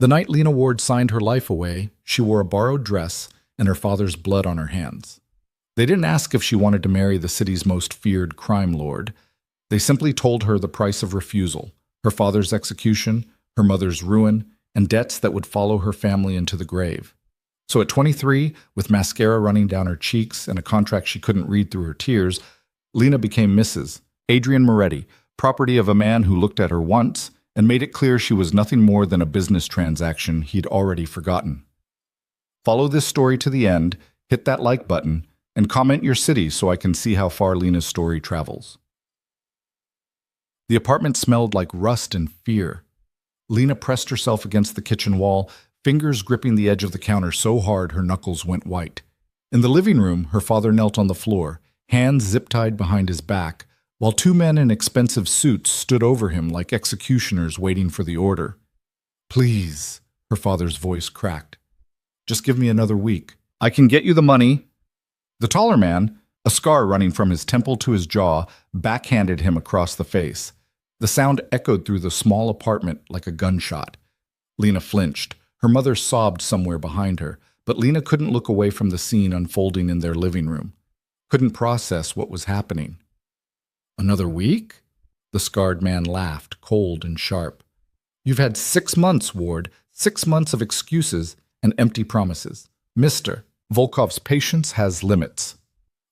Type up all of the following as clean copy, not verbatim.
The night Lena Ward signed her life away, she wore a borrowed dress and her father's blood on her hands. They didn't ask if she wanted to marry the city's most feared crime lord. They simply told her the price of refusal, her father's execution, her mother's ruin, and debts that would follow her family into the grave. So at 23, with mascara running down her cheeks and a contract she couldn't read through her tears, Lena became Mrs. Adrian Moretti, property of a man who looked at her once and made it clear she was nothing more than a business transaction he'd already forgotten. Follow this story to the end, hit that like button, and comment your city so I can see how far Lena's story travels. The apartment smelled like rust and fear. Lena pressed herself against the kitchen wall, fingers gripping the edge of the counter so hard her knuckles went white. In the living room, her father knelt on the floor, hands zip-tied behind his back, while two men in expensive suits stood over him like executioners waiting for the order. "Please," her father's voice cracked. "Just give me another week. I can get you the money." The taller man, a scar running from his temple to his jaw, backhanded him across the face. The sound echoed through the small apartment like a gunshot. Lena flinched. Her mother sobbed somewhere behind her, but Lena couldn't look away from the scene unfolding in their living room. Couldn't process what was happening. "Another week?" The scarred man laughed, cold and sharp. "You've had 6 months, Ward. 6 months of excuses and empty promises. Mister, Volkov's patience has limits."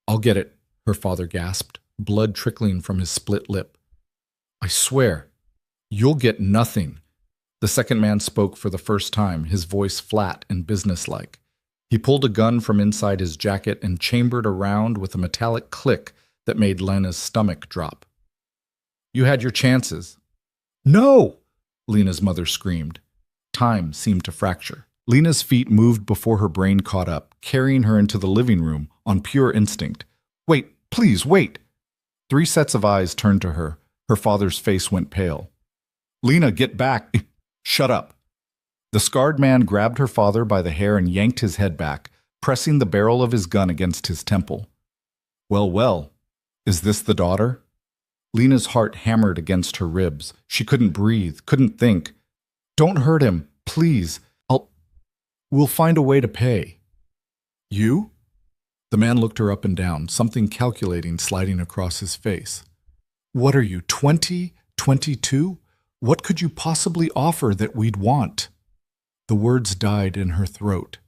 "I'll get it," her father gasped, blood trickling from his split lip. "I swear, you'll get nothing." The second man spoke for the first time, his voice flat and businesslike. He pulled a gun from inside his jacket and chambered a round with a metallic click that made Lena's stomach drop. "You had your chances." "No!" Lena's mother screamed. Time seemed to fracture. Lena's feet moved before her brain caught up, carrying her into the living room on pure instinct. "Wait, please, wait!" 3 sets of eyes turned to her. Her father's face went pale. "Lena, get back!" "Shut up!" The scarred man grabbed her father by the hair and yanked his head back, pressing the barrel of his gun against his temple. "Well, well, is this the daughter?" Lena's heart hammered against her ribs. She couldn't breathe, couldn't think. "Don't hurt him, please. We'll find a way to pay." "You?" The man looked her up and down, something calculating sliding across his face. "What are you, 20? 22? What could you possibly offer that we'd want?" The words died in her throat.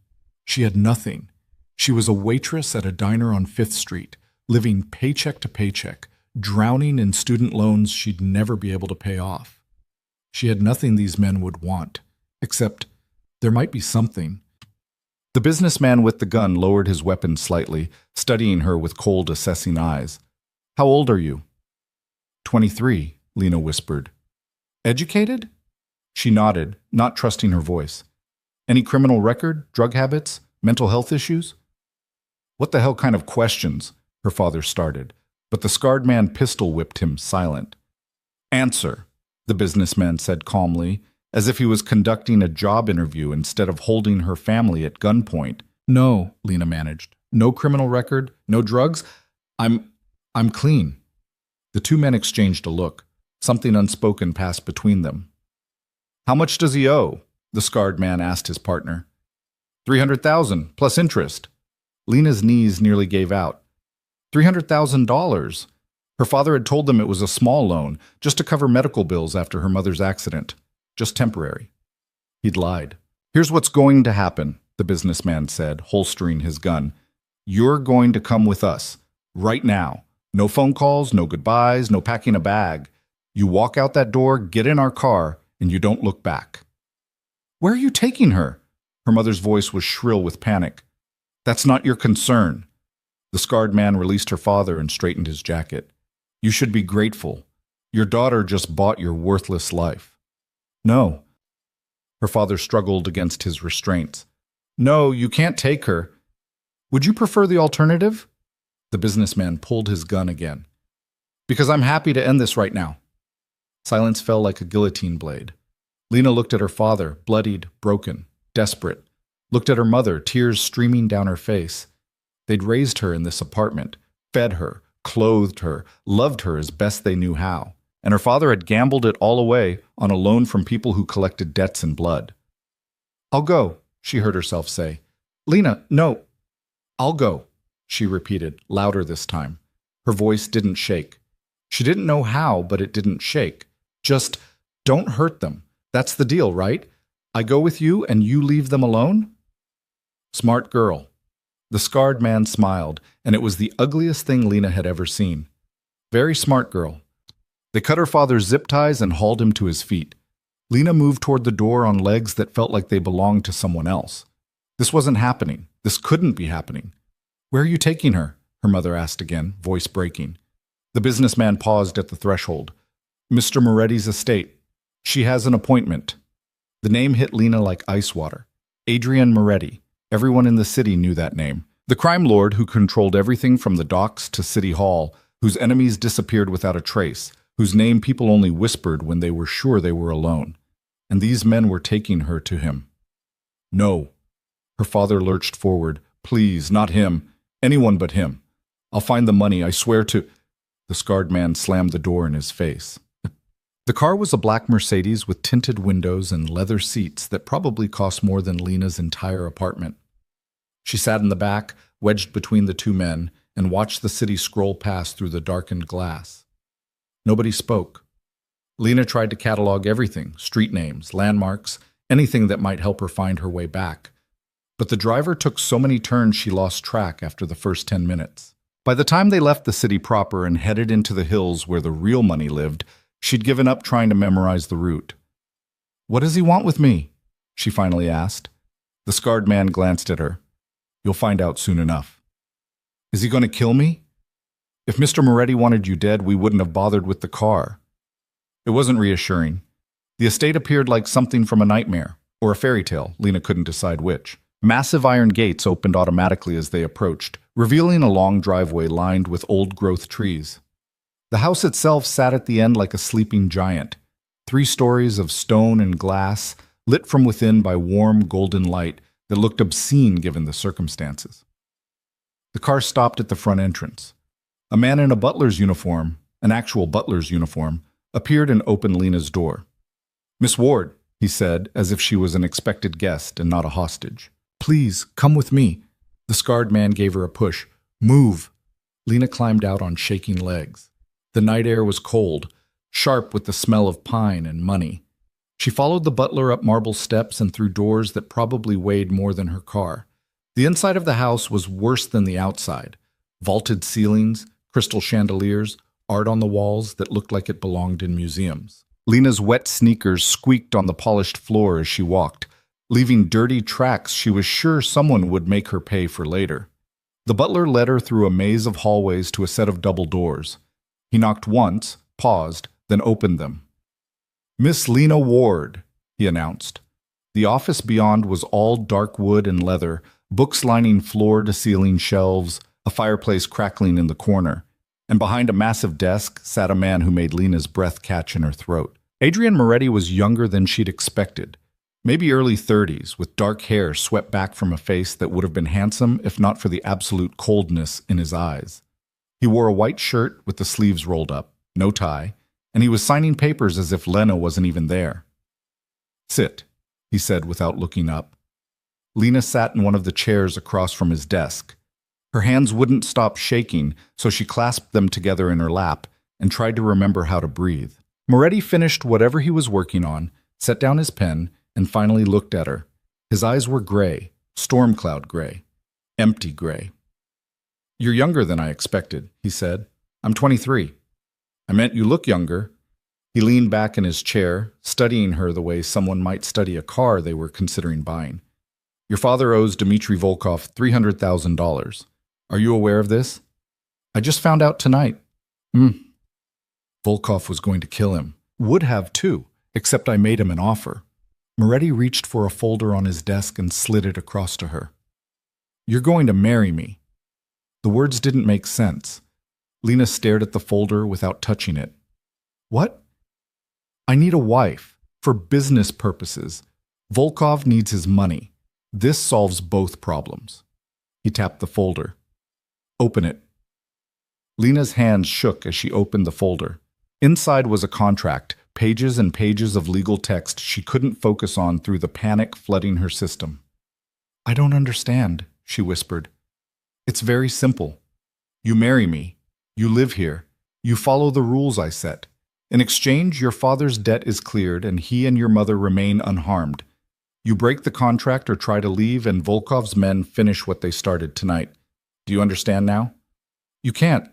She had nothing. She was a waitress at a diner on 5th Street, living paycheck to paycheck, drowning in student loans she'd never be able to pay off. She had nothing these men would want, except there might be something. The businessman with the gun lowered his weapon slightly, studying her with cold, assessing eyes. "How old are you?" 23, Lena whispered. "Educated?" She nodded, not trusting her voice. "Any criminal record, drug habits, mental health issues?" "What the hell kind of questions?" her father started, but the scarred man pistol whipped him silent. "Answer," the businessman said calmly, as if he was conducting a job interview instead of holding her family at gunpoint. "No," Lena managed. "No criminal record, no drugs. I'm clean." The two men exchanged a look. Something unspoken passed between them. "How much does he owe?" the scarred man asked his partner. 300,000 plus interest. Lena's knees nearly gave out. $300,000. Her father had told them it was a small loan, just to cover medical bills after her mother's accident. Just temporary. He'd lied. "Here's what's going to happen," the businessman said, holstering his gun. "You're going to come with us. Right now. No phone calls, no goodbyes, no packing a bag. You walk out that door, get in our car, and you don't look back." "Where are you taking her?" Her mother's voice was shrill with panic. "That's not your concern." The scarred man released her father and straightened his jacket. "You should be grateful. Your daughter just bought your worthless life." "No." Her father struggled against his restraints. "No, you can't take her." "Would you prefer the alternative?" The businessman pulled his gun again. "Because I'm happy to end this right now." Silence fell like a guillotine blade. Lena looked at her father, bloodied, broken, desperate. Looked at her mother, tears streaming down her face. They'd raised her in this apartment, fed her, clothed her, loved her as best they knew how. And her father had gambled it all away on a loan from people who collected debts in blood. I'll go, she heard herself say. Lena, no. I'll go, she repeated, louder this time. Her voice didn't shake. She didn't know how, but it didn't shake. Just, don't hurt them. That's the deal, right? I go with you and you leave them alone? Smart girl. The scarred man smiled, and it was the ugliest thing Lena had ever seen. Very smart girl. They cut her father's zip ties and hauled him to his feet. Lena moved toward the door on legs that felt like they belonged to someone else. This wasn't happening. This couldn't be happening. Where are you taking her? Her mother asked again, voice breaking. The businessman paused at the threshold. Mr. Moretti's estate. She has an appointment. The name hit Lena like ice water. Adrian Moretti. Everyone in the city knew that name. The crime lord who controlled everything from the docks to City Hall, whose enemies disappeared without a trace, whose name people only whispered when they were sure they were alone. And these men were taking her to him. No. Her father lurched forward. Please, not him. Anyone but him. I'll find the money, I swear to... The scarred man slammed the door in his face. The car was a black Mercedes with tinted windows and leather seats that probably cost more than Lena's entire apartment. She sat in the back, wedged between the two men, and watched the city scroll past through the darkened glass. Nobody spoke. Lena tried to catalog everything, street names, landmarks, anything that might help her find her way back. But the driver took so many turns she lost track after the first 10 minutes. By the time they left the city proper and headed into the hills where the real money lived, she'd given up trying to memorize the route. What does he want with me? She finally asked. The scarred man glanced at her. You'll find out soon enough. Is he going to kill me? If Mr. Moretti wanted you dead, we wouldn't have bothered with the car. It wasn't reassuring. The estate appeared like something from a nightmare, or a fairy tale, Lena couldn't decide which. Massive iron gates opened automatically as they approached, revealing a long driveway lined with old-growth trees. The house itself sat at the end like a sleeping giant, 3 stories of stone and glass, lit from within by warm golden light that looked obscene given the circumstances. The car stopped at the front entrance. A man in a butler's uniform, an actual butler's uniform, appeared and opened Lena's door. Miss Ward, he said, as if she was an expected guest and not a hostage. Please, come with me. The scarred man gave her a push. Move. Lena climbed out on shaking legs. The night air was cold, sharp with the smell of pine and money. She followed the butler up marble steps and through doors that probably weighed more than her car. The inside of the house was worse than the outside. Vaulted ceilings, crystal chandeliers, art on the walls that looked like it belonged in museums. Lena's wet sneakers squeaked on the polished floor as she walked, leaving dirty tracks she was sure someone would make her pay for later. The butler led her through a maze of hallways to a set of double doors. He knocked once, paused, then opened them. Miss Lena Ward, he announced. The office beyond was all dark wood and leather, books lining floor-to-ceiling shelves, a fireplace crackling in the corner, and behind a massive desk sat a man who made Lena's breath catch in her throat. Adrian Moretti was younger than she'd expected, maybe early 30s, with dark hair swept back from a face that would have been handsome if not for the absolute coldness in his eyes. He wore a white shirt with the sleeves rolled up, no tie, and he was signing papers as if Lena wasn't even there. Sit, he said without looking up. Lena sat in one of the chairs across from his desk. Her hands wouldn't stop shaking, so she clasped them together in her lap and tried to remember how to breathe. Moretti finished whatever he was working on, set down his pen, and finally looked at her. His eyes were gray, storm cloud gray, empty gray. You're younger than I expected, he said. I'm 23. I meant you look younger. He leaned back in his chair, studying her the way someone might study a car they were considering buying. Your father owes Dmitry Volkov $300,000. Are you aware of this? I just found out tonight. Volkov was going to kill him. Would have too, except I made him an offer. Moretti reached for a folder on his desk and slid it across to her. You're going to marry me. The words didn't make sense. Lena stared at the folder without touching it. What? I need a wife, for business purposes. Volkov needs his money. This solves both problems. He tapped the folder. Open it. Lena's hands shook as she opened the folder. Inside was a contract, pages and pages of legal text she couldn't focus on through the panic flooding her system. "I don't understand," she whispered. "It's very simple. You marry me. You live here. You follow the rules I set. In exchange, your father's debt is cleared and he and your mother remain unharmed. You break the contract or try to leave and Volkov's men finish what they started tonight. Do you understand now? You can't.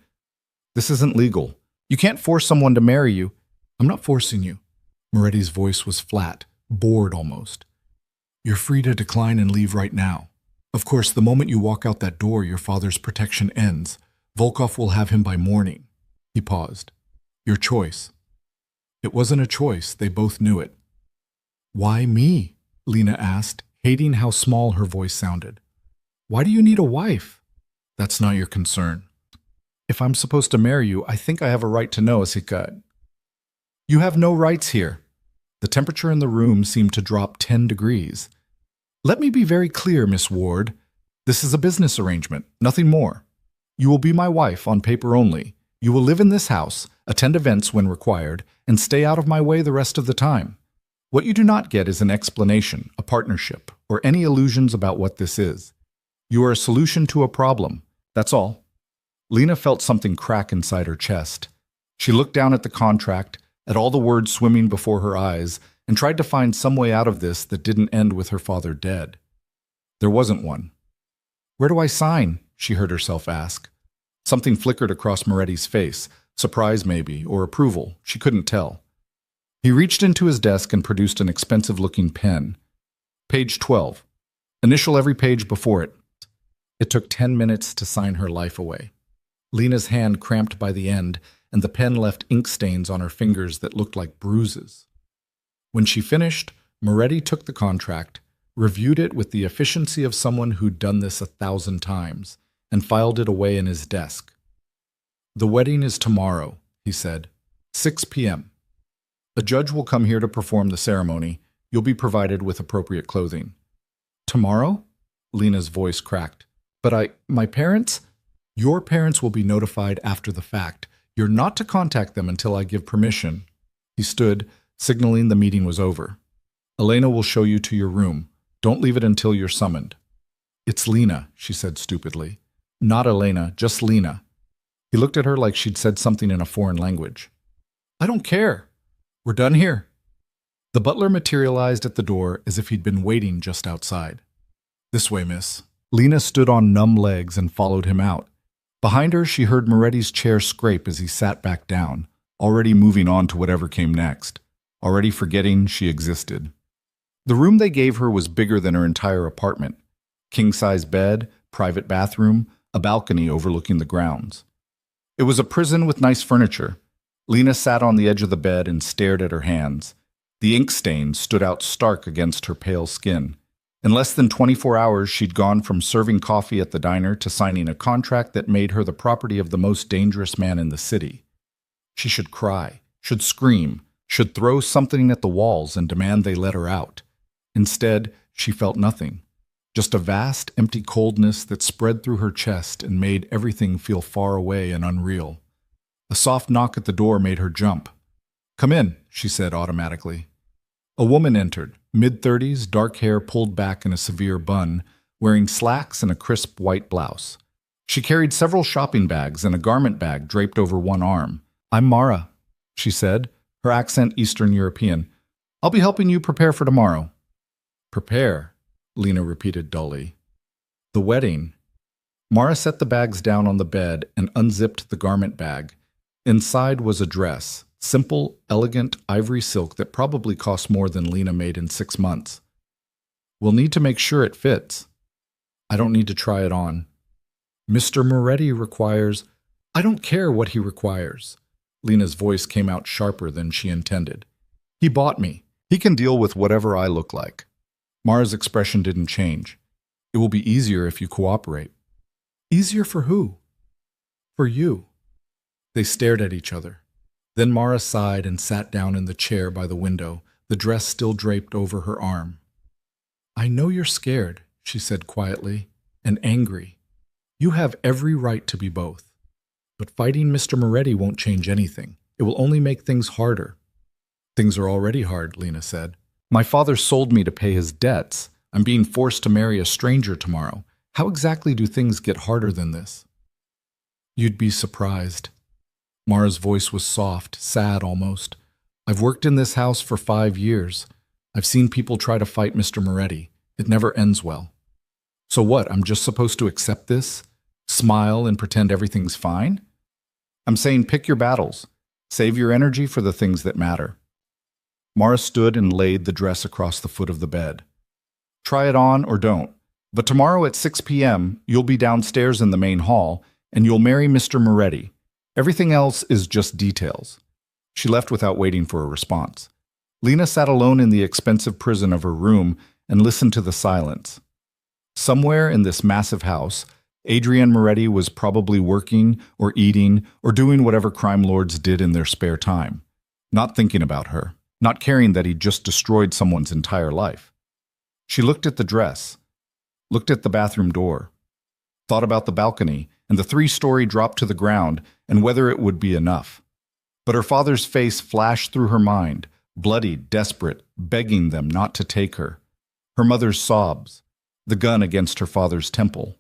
This isn't legal. You can't force someone to marry you." "I'm not forcing you." Moretti's voice was flat, bored almost. "You're free to decline and leave right now. Of course, the moment you walk out that door, your father's protection ends. Volkov will have him by morning." He paused. "Your choice." It wasn't a choice. They both knew it. "Why me?" Lena asked, hating how small her voice sounded. "Why do you need a wife?" "That's not your concern. If I'm supposed to marry you, I think I have a right to know, Asika." "You have no rights here." The temperature in the room seemed to drop 10 degrees. "Let me be very clear, Miss Ward. This is a business arrangement, nothing more. You will be my wife on paper only. You will live in this house, attend events when required, and stay out of my way the rest of the time. What you do not get is an explanation, a partnership, or any illusions about what this is. You are a solution to a problem. That's all." Lena felt something crack inside her chest. She looked down at the contract, at all the words swimming before her eyes, and tried to find some way out of this that didn't end with her father dead. There wasn't one. "Where do I sign?" she heard herself ask. Something flickered across Moretti's face, surprise maybe, or approval, she couldn't tell. He reached into his desk and produced an expensive-looking pen. "Page 12. Initial every page before it." It took 10 minutes to sign her life away. Lena's hand cramped by the end, and the pen left ink stains on her fingers that looked like bruises. When she finished, Moretti took the contract, reviewed it with the efficiency of someone who'd done this 1,000 times, and filed it away in his desk. "The wedding is tomorrow," he said. 6 p.m. A judge will come here to perform the ceremony. You'll be provided with appropriate clothing." "Tomorrow?" Lena's voice cracked. "But my parents?" "Your parents will be notified after the fact. You're not to contact them until I give permission." He stood, signaling the meeting was over. "Elena will show you to your room. Don't leave it until you're summoned." "It's Lena," she said stupidly. "Not Elena, just Lena." He looked at her like she'd said something in a foreign language. "I don't care. We're done here." The butler materialized at the door as if he'd been waiting just outside. "This way, miss." Lena stood on numb legs and followed him out. Behind her, she heard Moretti's chair scrape as he sat back down, already moving on to whatever came next, already forgetting she existed. The room they gave her was bigger than her entire apartment. King-size bed, private bathroom, a balcony overlooking the grounds. It was a prison with nice furniture. Lena sat on the edge of the bed and stared at her hands. The ink stains stood out stark against her pale skin. In less than 24 hours, she'd gone from serving coffee at the diner to signing a contract that made her the property of the most dangerous man in the city. She should cry, should scream, should throw something at the walls and demand they let her out. Instead, she felt nothing. Just a vast, empty coldness that spread through her chest and made everything feel far away and unreal. A soft knock at the door made her jump. "Come in," she said automatically. A woman entered, mid-30s, dark hair pulled back in a severe bun, wearing slacks and a crisp white blouse. She carried several shopping bags and a garment bag draped over one arm. "I'm Mara," she said, her accent Eastern European. "I'll be helping you prepare for tomorrow." "Prepare," Lena repeated dully. "The wedding." Mara set the bags down on the bed and unzipped the garment bag. Inside was a dress, simple, elegant ivory silk that probably cost more than Lena made in 6 months. "We'll need to make sure it fits." "I don't need to try it on." "Mr. Moretti requires—" "I don't care what he requires." Lena's voice came out sharper than she intended. "He bought me. He can deal with whatever I look like." Mara's expression didn't change. "It will be easier if you cooperate." "Easier for who?" "For you." They stared at each other. Then Mara sighed and sat down in the chair by the window, the dress still draped over her arm. "I know you're scared," she said quietly, "and angry. You have every right to be both. But fighting Mr. Moretti won't change anything. It will only make things harder." Things are already hard, Lena said. My father sold me to pay his debts. I'm being forced to marry a stranger tomorrow. How exactly do things get harder than this? You'd be surprised. Mara's voice was soft, sad almost. I've worked in this house for 5 years. I've seen people try to fight Mr. Moretti. It never ends well. So what, I'm just supposed to accept this? Smile and pretend everything's fine? I'm saying pick your battles. Save your energy for the things that matter. Mara stood and laid the dress across the foot of the bed. Try it on or don't. But tomorrow at 6 p.m., you'll be downstairs in the main hall, and you'll marry Mr. Moretti. Everything else is just details. She left without waiting for a response. Lena sat alone in the expensive prison of her room and listened to the silence. Somewhere in this massive house, Adrienne Moretti was probably working or eating or doing whatever crime lords did in their spare time, not thinking about her, not caring that he'd just destroyed someone's entire life. She looked at the dress, looked at the bathroom door, thought about the balcony and the 3-story drop to the ground and whether it would be enough. But her father's face flashed through her mind, bloody, desperate, begging them not to take her. Her mother's sobs, the gun against her father's temple.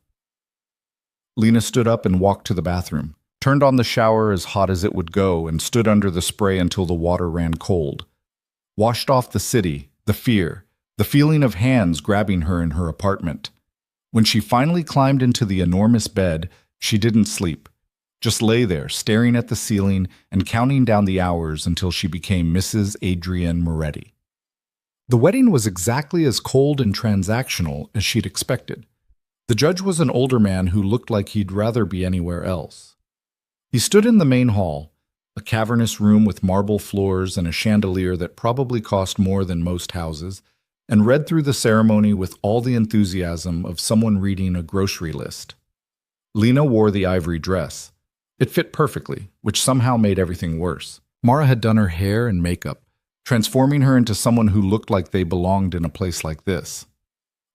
Lena stood up and walked to the bathroom, turned on the shower as hot as it would go, and stood under the spray until the water ran cold. Washed off the city, the fear, the feeling of hands grabbing her in her apartment. When she finally climbed into the enormous bed, she didn't sleep. Just lay there, staring at the ceiling and counting down the hours until she became Mrs. Adrienne Moretti. The wedding was exactly as cold and transactional as she'd expected. The judge was an older man who looked like he'd rather be anywhere else. He stood in the main hall, a cavernous room with marble floors and a chandelier that probably cost more than most houses, and read through the ceremony with all the enthusiasm of someone reading a grocery list. Lena wore the ivory dress. It fit perfectly, which somehow made everything worse. Mara had done her hair and makeup, transforming her into someone who looked like they belonged in a place like this.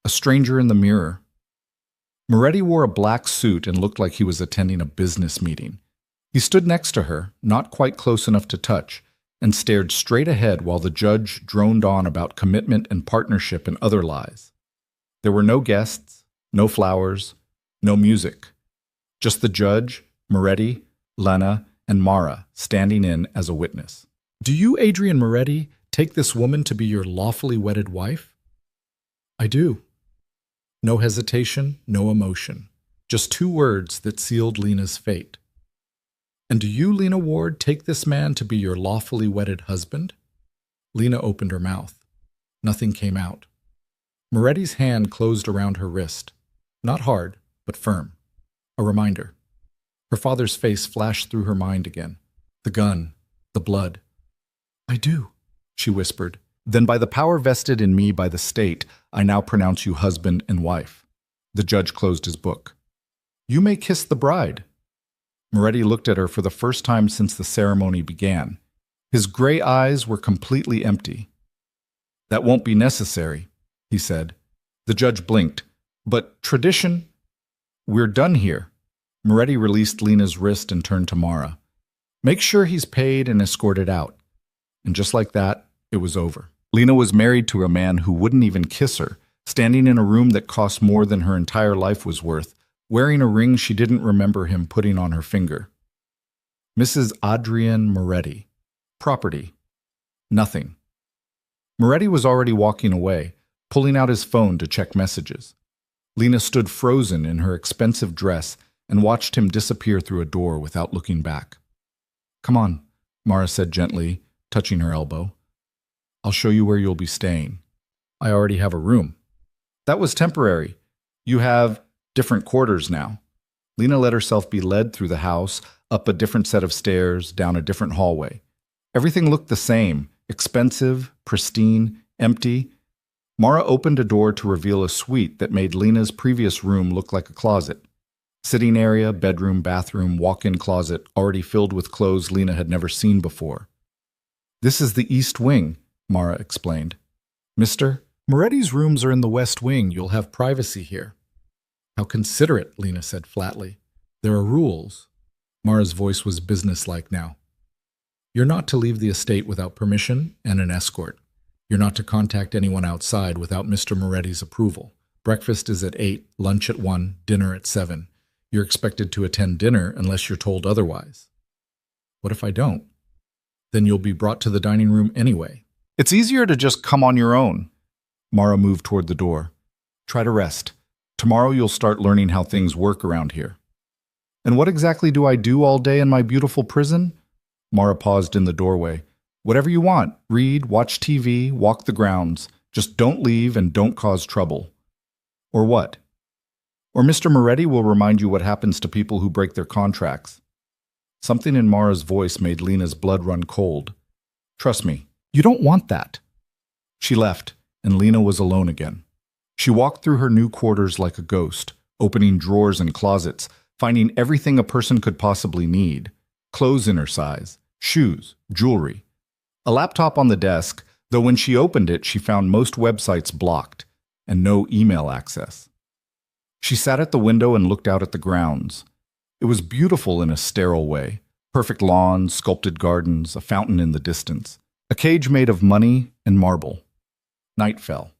A stranger in the mirror. Moretti wore a black suit and looked like he was attending a business meeting. He stood next to her, not quite close enough to touch, and stared straight ahead while the judge droned on about commitment and partnership and other lies. There were no guests, no flowers, no music. Just the judge, Moretti, Lena, and Mara standing in as a witness. Do you, Adrienne Moretti, take this woman to be your lawfully wedded wife? I do. No hesitation, no emotion. Just 2 words that sealed Lena's fate. And do you, Lena Ward, take this man to be your lawfully wedded husband? Lena opened her mouth. Nothing came out. Moretti's hand closed around her wrist. Not hard, but firm. A reminder. Her father's face flashed through her mind again. The gun, the blood. I do, she whispered. Then by the power vested in me by the state, I now pronounce you husband and wife. The judge closed his book. You may kiss the bride. Moretti looked at her for the first time since the ceremony began. His gray eyes were completely empty. That won't be necessary, he said. The judge blinked. But tradition? We're done here. Moretti released Lena's wrist and turned to Mara. Make sure he's paid and escorted out. And just like that, it was over. Lena was married to a man who wouldn't even kiss her, standing in a room that cost more than her entire life was worth, wearing a ring she didn't remember him putting on her finger. Mrs. Adrienne Moretti. Property. Nothing. Moretti was already walking away, pulling out his phone to check messages. Lena stood frozen in her expensive dress and watched him disappear through a door without looking back. Come on, Mara said gently, touching her elbow. I'll show you where you'll be staying. I already have a room. That was temporary. You have different quarters now. Lena let herself be led through the house, up a different set of stairs, down a different hallway. Everything looked the same, expensive, pristine, empty. Mara opened a door to reveal a suite that made Lena's previous room look like a closet. Sitting area, bedroom, bathroom, walk-in closet, already filled with clothes Lena had never seen before. This is the East Wing, Mara explained. Mister, Moretti's rooms are in the West Wing. You'll have privacy here. How considerate, Lena said flatly. There are rules. Mara's voice was businesslike now. You're not to leave the estate without permission and an escort. You're not to contact anyone outside without Mr. Moretti's approval. Breakfast is at 8, lunch at 1, dinner at 7. You're expected to attend dinner unless you're told otherwise. What if I don't? Then you'll be brought to the dining room anyway. It's easier to just come on your own. Mara moved toward the door. Try to rest. Tomorrow you'll start learning how things work around here. And what exactly do I do all day in my beautiful prison? Mara paused in the doorway. Whatever you want. Read, watch TV, walk the grounds. Just don't leave and don't cause trouble. Or what? Or Mr. Moretti will remind you what happens to people who break their contracts. Something in Mara's voice made Lena's blood run cold. Trust me, you don't want that. She left, and Lena was alone again. She walked through her new quarters like a ghost, opening drawers and closets, finding everything a person could possibly need. Clothes in her size, shoes, jewelry. A laptop on the desk, though when she opened it, she found most websites blocked, and no email access. She sat at the window and looked out at the grounds. It was beautiful in a sterile way. Perfect lawns, sculpted gardens, a fountain in the distance. A cage made of money and marble. Night fell.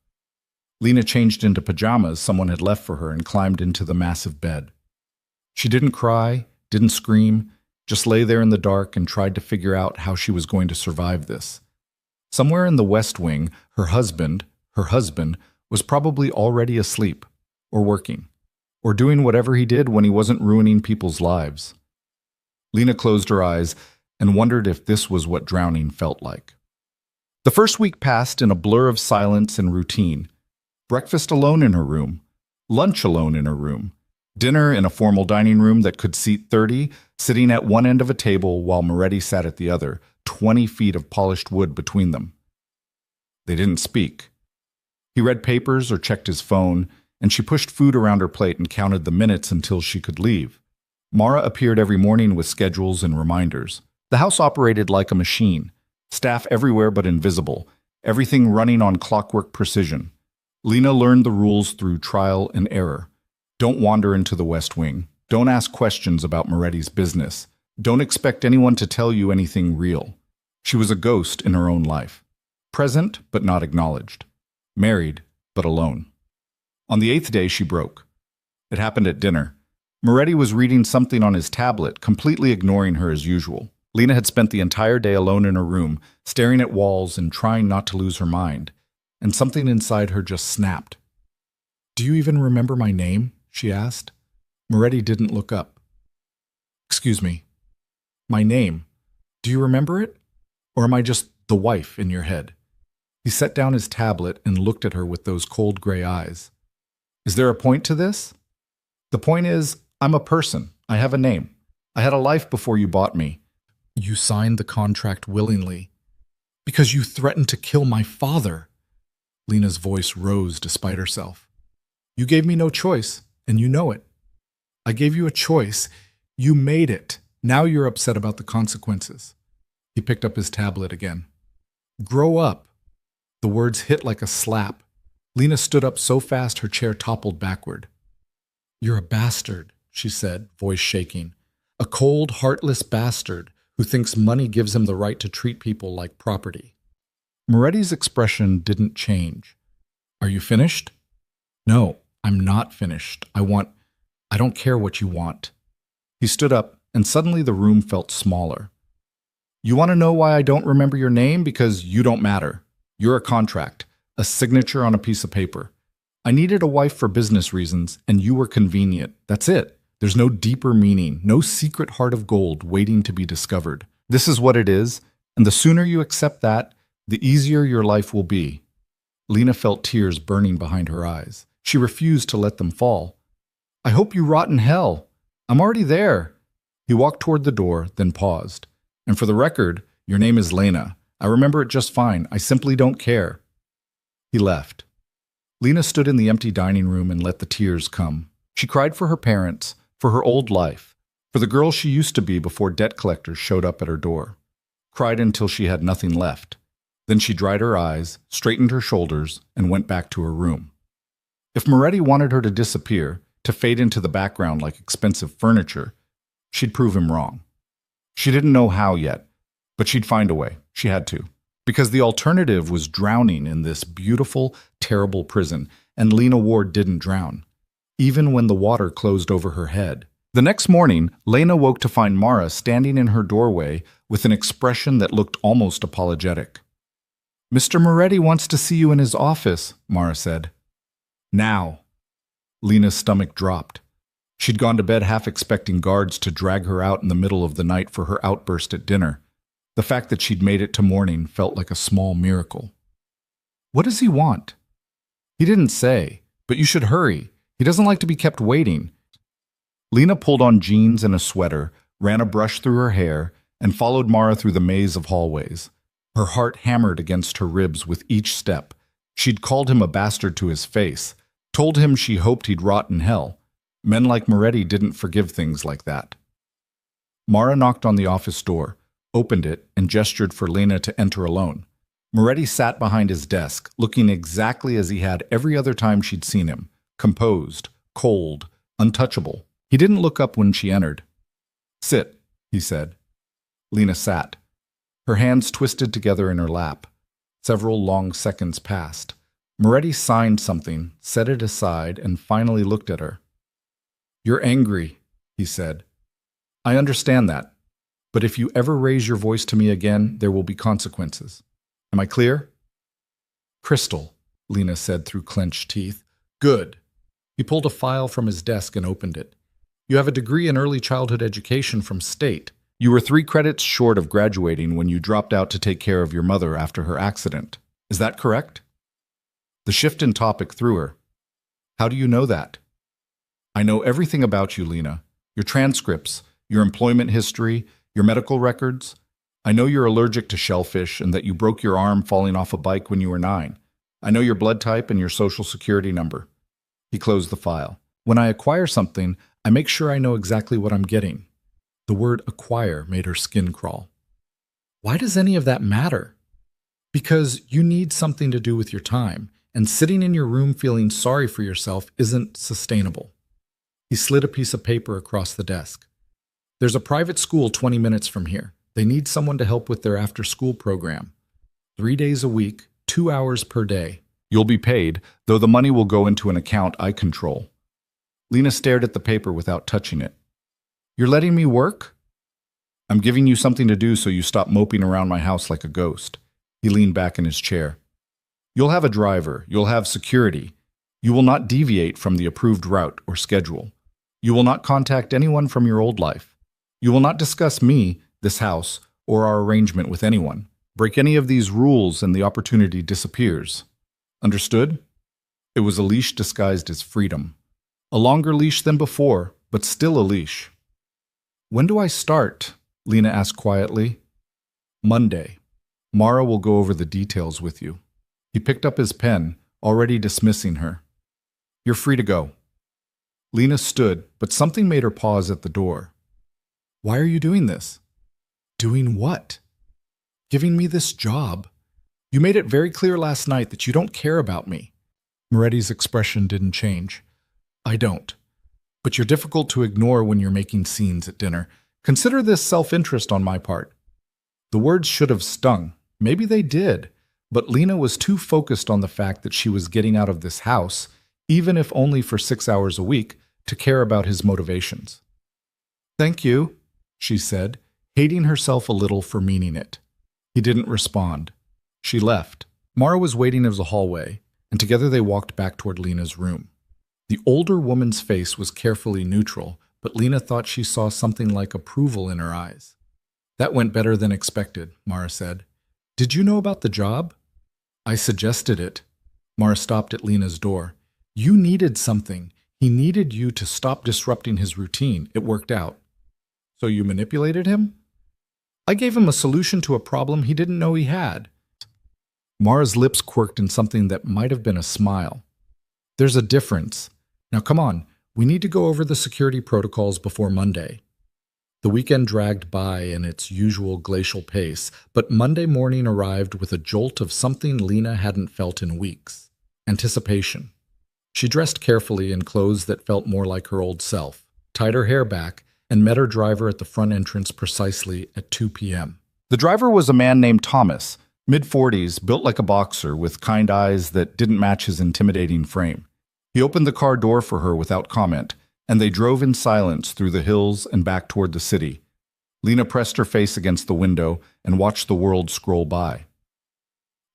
Lena changed into pajamas someone had left for her and climbed into the massive bed. She didn't cry, didn't scream, just lay there in the dark and tried to figure out how she was going to survive this. Somewhere in the West Wing, her husband, was probably already asleep, or working, or doing whatever he did when he wasn't ruining people's lives. Lena closed her eyes and wondered if this was what drowning felt like. The first week passed in a blur of silence and routine. Breakfast alone in her room, lunch alone in her room, dinner in a formal dining room that could seat 30, sitting at one end of a table while Moretti sat at the other, 20 feet of polished wood between them. They didn't speak. He read papers or checked his phone, and she pushed food around her plate and counted the minutes until she could leave. Mara appeared every morning with schedules and reminders. The house operated like a machine, staff everywhere but invisible, everything running on clockwork precision. Lena learned the rules through trial and error. Don't wander into the West Wing. Don't ask questions about Moretti's business. Don't expect anyone to tell you anything real. She was a ghost in her own life. Present, but not acknowledged. Married, but alone. On the 8th day, she broke. It happened at dinner. Moretti was reading something on his tablet, completely ignoring her as usual. Lena had spent the entire day alone in her room, staring at walls and trying not to lose her mind. And something inside her just snapped. "Do you even remember my name?" she asked. Moretti didn't look up. "Excuse me. My name. Do you remember it? Or am I just the wife in your head?" He set down his tablet and looked at her with those cold gray eyes. "Is there a point to this?" "The point is, I'm a person. I have a name. I had a life before you bought me. You signed the contract willingly. Because you threatened to kill my father." Lena's voice rose despite herself. "You gave me no choice, and you know it. I gave you a choice. You made it. Now you're upset about the consequences." He picked up his tablet again. "Grow up." The words hit like a slap. Lena stood up so fast her chair toppled backward. "You're a bastard," she said, voice shaking. "A cold, heartless bastard who thinks money gives him the right to treat people like property." Moretti's expression didn't change. "Are you finished?" "No, I'm not finished. I don't care what you want." He stood up, and suddenly the room felt smaller. "You want to know why I don't remember your name? Because you don't matter. You're a contract, a signature on a piece of paper. I needed a wife for business reasons, and you were convenient. That's it. There's no deeper meaning, no secret heart of gold waiting to be discovered. This is what it is, and the sooner you accept that, the easier your life will be." Lena felt tears burning behind her eyes. She refused to let them fall. "I hope you rot in hell. I'm already there." He walked toward the door, then paused. "And for the record, your name is Lena. I remember it just fine. I simply don't care." He left. Lena stood in the empty dining room and let the tears come. She cried for her parents, for her old life, for the girl she used to be before debt collectors showed up at her door. Cried until she had nothing left. Then she dried her eyes, straightened her shoulders, and went back to her room. If Moretti wanted her to disappear, to fade into the background like expensive furniture, she'd prove him wrong. She didn't know how yet, But she'd find a way. She had to. Because the alternative was drowning in this beautiful, terrible prison, and Lena Ward didn't drown, even when the water closed over her head. The next morning, Lena woke to find Mara standing in her doorway with an expression that looked almost apologetic. "Mr. Moretti wants to see you in his office," Mara said. "Now." Lena's stomach dropped. She'd gone to bed half expecting guards to drag her out in the middle of the night for her outburst at dinner. The fact that she'd made it to morning felt like a small miracle. "What does he want?" "He didn't say, but you should hurry. He doesn't like to be kept waiting." Lena pulled on jeans and a sweater, ran a brush through her hair, and followed Mara through the maze of hallways. Her heart hammered against her ribs with each step. She'd called him a bastard to his face, told him she hoped he'd rot in hell. Men like Moretti didn't forgive things like that. Mara knocked on the office door, opened it, and gestured for Lena to enter alone. Moretti sat behind his desk, looking exactly as he had every other time she'd seen him, composed, cold, untouchable. He didn't look up when she entered. "Sit," he said. Lena sat. Her hands twisted together in her lap. Several long seconds passed. Moretti signed something, set it aside, and finally looked at her. "You're angry," he said. "I understand that. But if you ever raise your voice to me again, there will be consequences. Am I clear?" "Crystal," Lena said through clenched teeth. "Good." He pulled a file from his desk and opened it. "You have a degree in early childhood education from State. You were 3 credits short of graduating when you dropped out to take care of your mother after her accident. Is that correct?" The shift in topic threw her. "How do you know that?" "I know everything about you, Lena. Your transcripts, your employment history, your medical records. I know you're allergic to shellfish and that you broke your arm falling off a bike when you were 9. I know your blood type and your social security number." He closed the file. "When I acquire something, I make sure I know exactly what I'm getting." The word acquire made her skin crawl. "Why does any of that matter?" "Because you need something to do with your time, and sitting in your room feeling sorry for yourself isn't sustainable." He slid a piece of paper across the desk. "There's a private school 20 minutes from here. They need someone to help with their after-school program. 3 days a week, 2 hours per day. You'll be paid, though the money will go into an account I control." Lena stared at the paper without touching it. "You're letting me work?" "I'm giving you something to do so you stop moping around my house like a ghost." He leaned back in his chair. "You'll have a driver. You'll have security. You will not deviate from the approved route or schedule. You will not contact anyone from your old life. You will not discuss me, this house, or our arrangement with anyone. Break any of these rules and the opportunity disappears. Understood?" It was a leash disguised as freedom. A longer leash than before, but still a leash. "When do I start?" Lena asked quietly. "Monday. Mara will go over the details with you." He picked up his pen, already dismissing her. "You're free to go." Lena stood, but something made her pause at the door. "Why are you doing this?" "Doing what?" "Giving me this job. You made it very clear last night that you don't care about me." Moretti's expression didn't change. "I don't. But you're difficult to ignore when you're making scenes at dinner. Consider this self-interest on my part." The words should have stung. Maybe they did. But Lena was too focused on the fact that she was getting out of this house, even if only for 6 hours a week, to care about his motivations. "Thank you," she said, hating herself a little for meaning it. He didn't respond. She left. Mara was waiting in the hallway, and together they walked back toward Lena's room. The older woman's face was carefully neutral, but Lena thought she saw something like approval in her eyes. "That went better than expected," Mara said. "Did you know about the job?" "I suggested it." Mara stopped at Lena's door. "You needed something. He needed you to stop disrupting his routine. It worked out." "So you manipulated him?" "I gave him a solution to a problem he didn't know he had." Mara's lips quirked in something that might have been a smile. "There's a difference. Now come on, we need to go over the security protocols before Monday." The weekend dragged by in its usual glacial pace, but Monday morning arrived with a jolt of something Lena hadn't felt in weeks: anticipation. She dressed carefully in clothes that felt more like her old self, tied her hair back, and met her driver at the front entrance precisely at 2 p.m. The driver was a man named Thomas, mid-40s, built like a boxer, with kind eyes that didn't match his intimidating frame. He opened the car door for her without comment, and they drove in silence through the hills and back toward the city. Lena pressed her face against the window and watched the world scroll by.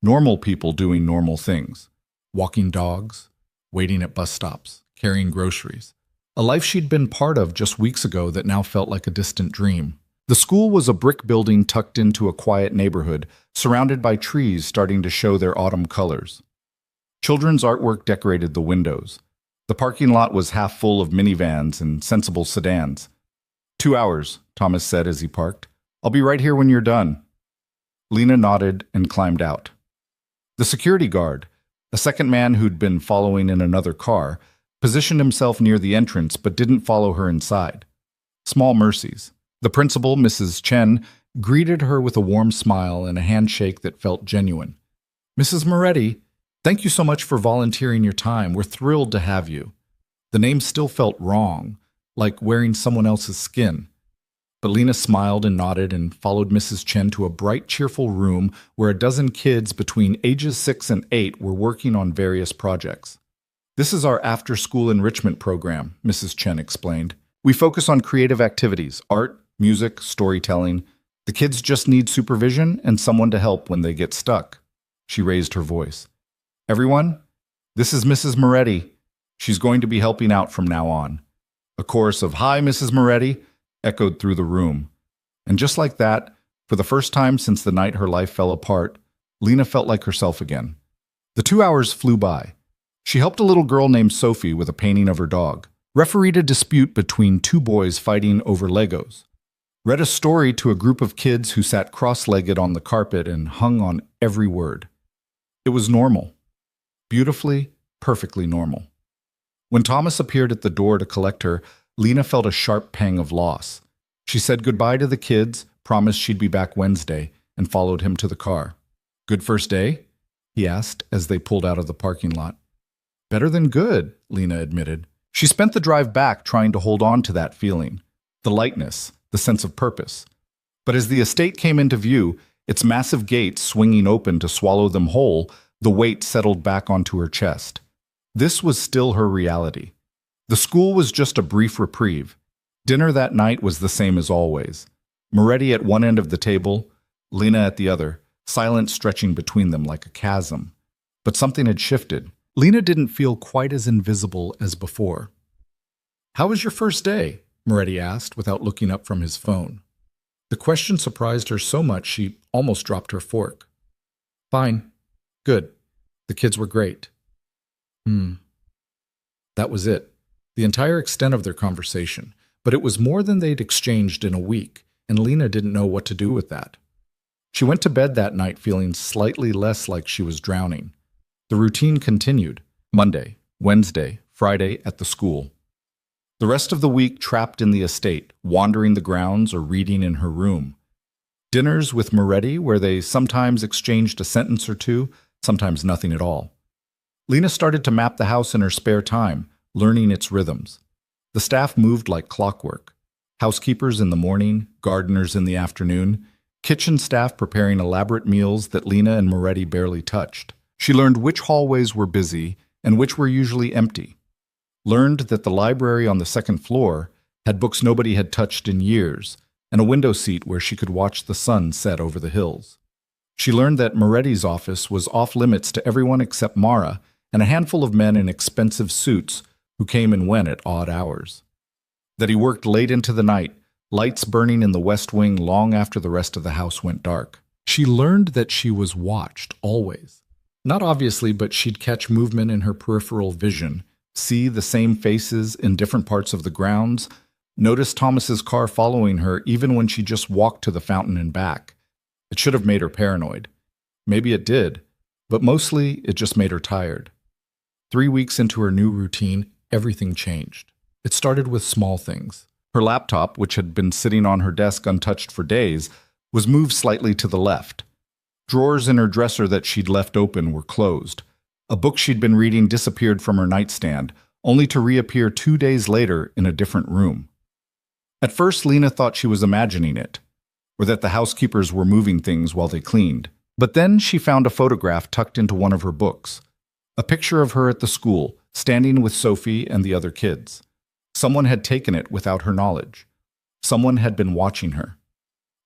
Normal people doing normal things. Walking dogs, waiting at bus stops, carrying groceries. A life she'd been part of just weeks ago that now felt like a distant dream. The school was a brick building tucked into a quiet neighborhood, surrounded by trees starting to show their autumn colors. Children's artwork decorated the windows. The parking lot was half full of minivans and sensible sedans. 2 hours, Thomas said as he parked. I'll be right here when you're done. Lena nodded and climbed out. The security guard, a second man who'd been following in another car, positioned himself near the entrance but didn't follow her inside. Small mercies. The principal, Mrs. Chen, greeted her with a warm smile and a handshake that felt genuine. Mrs. Moretti, thank you so much for volunteering your time. We're thrilled to have you. The name still felt wrong, like wearing someone else's skin. But Lena smiled and nodded and followed Mrs. Chen to a bright, cheerful room where a dozen kids between ages 6 and 8 were working on various projects. This is our after-school enrichment program, Mrs. Chen explained. We focus on creative activities, art, music, storytelling. The kids just need supervision and someone to help when they get stuck. She raised her voice. Everyone, this is Mrs. Moretti. She's going to be helping out from now on. A chorus of "Hi, Mrs. Moretti" echoed through the room. And just like that, for the first time since the night her life fell apart, Lena felt like herself again. The 2 hours flew by. She helped a little girl named Sophie with a painting of her dog, refereed a dispute between two boys fighting over Legos, read a story to a group of kids who sat cross-legged on the carpet and hung on every word. It was normal. Beautifully, perfectly normal. When Thomas appeared at the door to collect her, Lena felt a sharp pang of loss. She said goodbye to the kids, promised she'd be back Wednesday, and followed him to the car. Good first day? He asked as they pulled out of the parking lot. Better than good, Lena admitted. She spent the drive back trying to hold on to that feeling, the lightness, the sense of purpose. But as the estate came into view, its massive gates swinging open to swallow them whole, the weight settled back onto her chest. This was still her reality. The school was just a brief reprieve. Dinner that night was the same as always. Moretti at one end of the table, Lena at the other, silence stretching between them like a chasm. But something had shifted. Lena didn't feel quite as invisible as before. How was your first day? Moretti asked without looking up from his phone. The question surprised her so much she almost dropped her fork. Fine. Good. The kids were great. That was it. The entire extent of their conversation. But it was more than they'd exchanged in a week, and Lena didn't know what to do with that. She went to bed that night feeling slightly less like she was drowning. The routine continued. Monday, Wednesday, Friday at the school. The rest of the week trapped in the estate, wandering the grounds or reading in her room. Dinners with Moretti where they sometimes exchanged a sentence or two, sometimes nothing at all. Lena started to map the house in her spare time, learning its rhythms. The staff moved like clockwork. Housekeepers in the morning, gardeners in the afternoon, kitchen staff preparing elaborate meals that Lena and Moretti barely touched. She learned which hallways were busy and which were usually empty. Learned that the library on the second floor had books nobody had touched in years and a window seat where she could watch the sun set over the hills. She learned that Moretti's office was off limits to everyone except Mara and a handful of men in expensive suits who came and went at odd hours. That he worked late into the night, lights burning in the west wing long after the rest of the house went dark. She learned that she was watched always. Not obviously, but she'd catch movement in her peripheral vision, see the same faces in different parts of the grounds, notice Thomas's car following her even when she just walked to the fountain and back. It should have made her paranoid. Maybe it did, but mostly it just made her tired. 3 weeks into her new routine, everything changed. It started with small things. Her laptop, which had been sitting on her desk untouched for days, was moved slightly to the left. Drawers in her dresser that she'd left open were closed. A book she'd been reading disappeared from her nightstand, only to reappear 2 days later in a different room. At first, Lena thought she was imagining it. or that the housekeepers were moving things while they cleaned. But then she found a photograph tucked into one of her books. A picture of her at the school, standing with Sophie and the other kids. Someone had taken it without her knowledge. Someone had been watching her.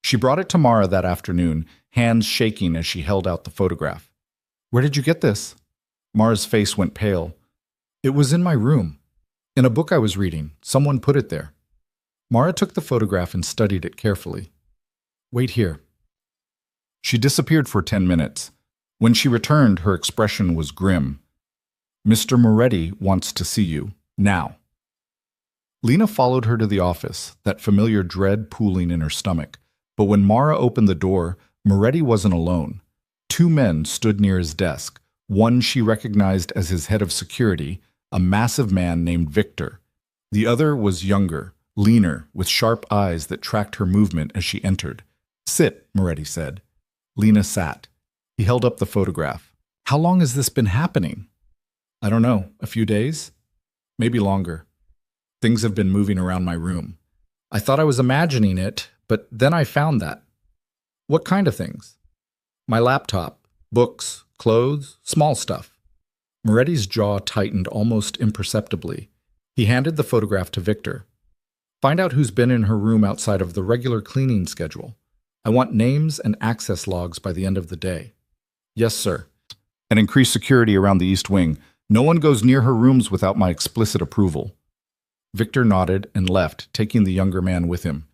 She brought it to Mara that afternoon, hands shaking as she held out the photograph. "Where did you get this?" Mara's face went pale. "It was in my room. In a book I was reading. Someone put it there." Mara took the photograph and studied it carefully. "Wait here." She disappeared for 10 minutes. When she returned, her expression was grim. "Mr. Moretti wants to see you, now." Lena followed her to the office, that familiar dread pooling in her stomach. But when Mara opened the door, Moretti wasn't alone. 2 men stood near his desk. One she recognized as his head of security, a massive man named Victor. The other was younger, leaner, with sharp eyes that tracked her movement as she entered. "Sit," Moretti said. Lena sat. He held up the photograph. "How long has this been happening?" "I don't know. A few days? Maybe longer. Things have been moving around my room. I thought I was imagining it, but then I found that." "What kind of things?" "My laptop, books, clothes, small stuff." Moretti's jaw tightened almost imperceptibly. He handed the photograph to Victor. "Find out who's been in her room outside of the regular cleaning schedule. I want names and access logs by the end of the day." "Yes, sir." "And increase security around the East Wing. No one goes near her rooms without my explicit approval." Victor nodded and left, taking the younger man with him.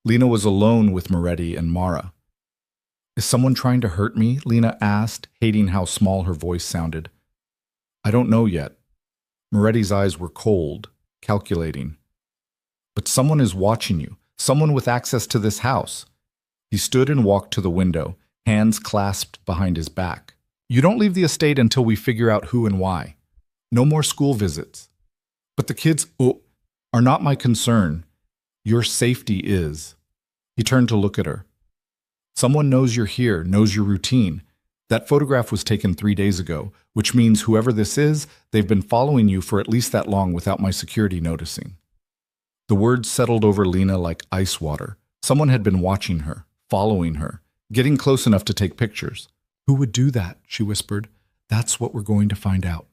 Lena was alone with Moretti and Mara. "Is someone trying to hurt me?" Lena asked, hating how small her voice sounded. "I don't know yet." Moretti's eyes were cold, calculating. "But someone is watching you, someone with access to this house." He stood and walked to the window, hands clasped behind his back. "You don't leave the estate until we figure out who and why. No more school visits." "But the kids are not my concern. Your safety is." He turned to look at her. "Someone knows you're here, knows your routine. That photograph was taken 3 days ago, which means whoever this is, they've been following you for at least that long without my security noticing." The words settled over Lena like ice water. Someone had been watching her, following her, getting close enough to take pictures. "Who would do that?" she whispered. "That's what we're going to find out."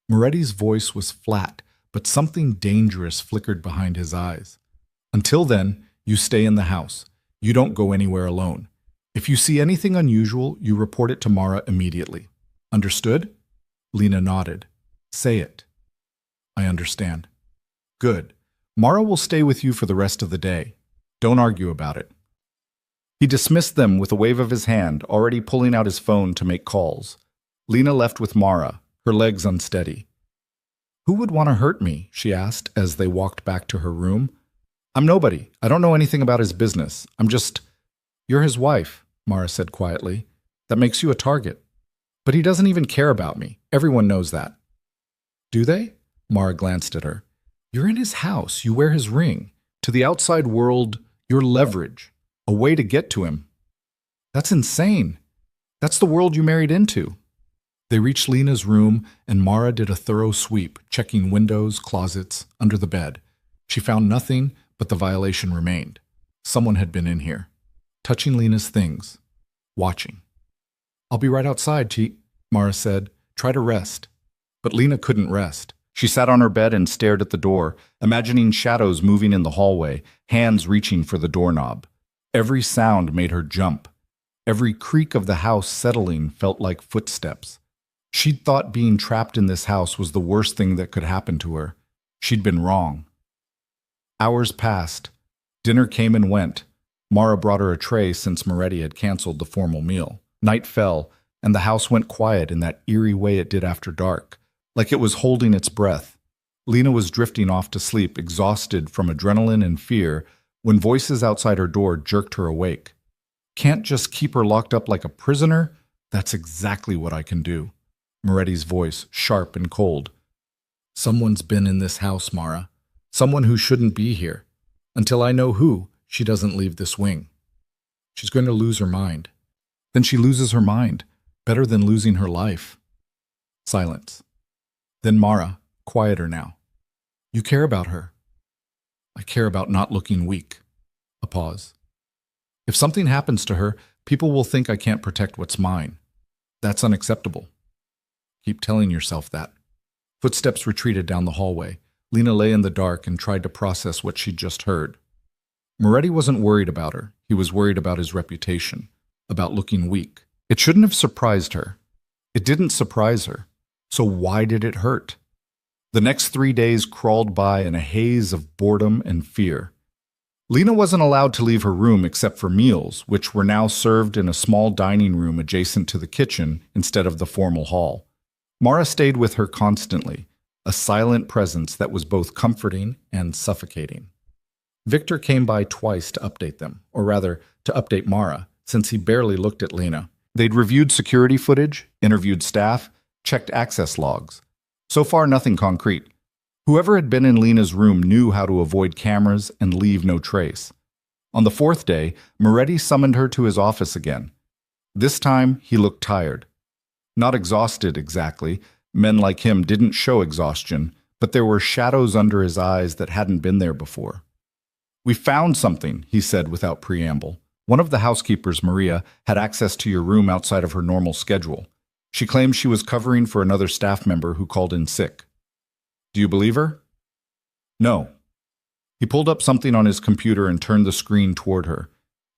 Moretti's voice was flat, but something dangerous flickered behind his eyes. "Until then, you stay in the house. You don't go anywhere alone. If you see anything unusual, you report it to Mara immediately. Understood?" Lena nodded. "Say it." "I understand." "Good. Mara will stay with you for the rest of the day. Don't argue about it." He dismissed them with a wave of his hand, already pulling out his phone to make calls. Lena left with Mara, her legs unsteady. "Who would want to hurt me?" she asked as they walked back to her room. "I'm nobody. I don't know anything about his business. I'm just—" "You're his wife," Mara said quietly. "That makes you a target. But he doesn't even care about me. Everyone knows that." "Do they?" Mara glanced at her. "You're in his house. You wear his ring. To the outside world, you're leverage. A way to get to him. That's insane. That's the world you married into." They reached Lena's room, and Mara did a thorough sweep, checking windows, closets, under the bed. She found nothing, but the violation remained. Someone had been in here, touching Lena's things, watching. "I'll be right outside, Mara said. "Try to rest." But Lena couldn't rest. She sat on her bed and stared at the door, imagining shadows moving in the hallway, hands reaching for the doorknob. Every sound made her jump. Every creak of the house settling felt like footsteps. She'd thought being trapped in this house was the worst thing that could happen to her. She'd been wrong. Hours passed. Dinner came and went. Mara brought her a tray since Moretti had canceled the formal meal. Night fell, and the house went quiet in that eerie way it did after dark, like it was holding its breath. Lena was drifting off to sleep, exhausted from adrenaline and fear, when voices outside her door jerked her awake. "Can't just keep her locked up like a prisoner? That's exactly what I can do." Moretti's voice, sharp and cold. "Someone's been in this house, Mara. Someone who shouldn't be here. Until I know who, she doesn't leave this wing. She's going to lose her mind. Then she loses her mind. Better than losing her life." Silence. Then Mara, quieter now. "You care about her." "I care about not looking weak." A pause. If something happens to her, people will think I can't protect what's mine. That's unacceptable. Keep telling yourself that. Footsteps retreated down the hallway. Lena lay in the dark and tried to process what she'd just heard. Moretti wasn't worried about her. He was worried about his reputation, about looking weak. It shouldn't have surprised her. It didn't surprise her. So why did it hurt? The next 3 days crawled by in a haze of boredom and fear. Lena wasn't allowed to leave her room except for meals, which were now served in a small dining room adjacent to the kitchen instead of the formal hall. Mara stayed with her constantly, a silent presence that was both comforting and suffocating. Victor came by twice to update them, or rather, to update Mara, since he barely looked at Lena. They'd reviewed security footage, interviewed staff, checked access logs. So far, nothing concrete. Whoever had been in Lena's room knew how to avoid cameras and leave no trace. On the 4th day, Moretti summoned her to his office again. This time, he looked tired. Not exhausted exactly. Men like him didn't show exhaustion, but there were shadows under his eyes that hadn't been there before. "We found something," he said without preamble. "One of the housekeepers, Maria, had access to your room outside of her normal schedule. She claims she was covering for another staff member who called in sick. Do you believe her?" "No." He pulled up something on his computer and turned the screen toward her.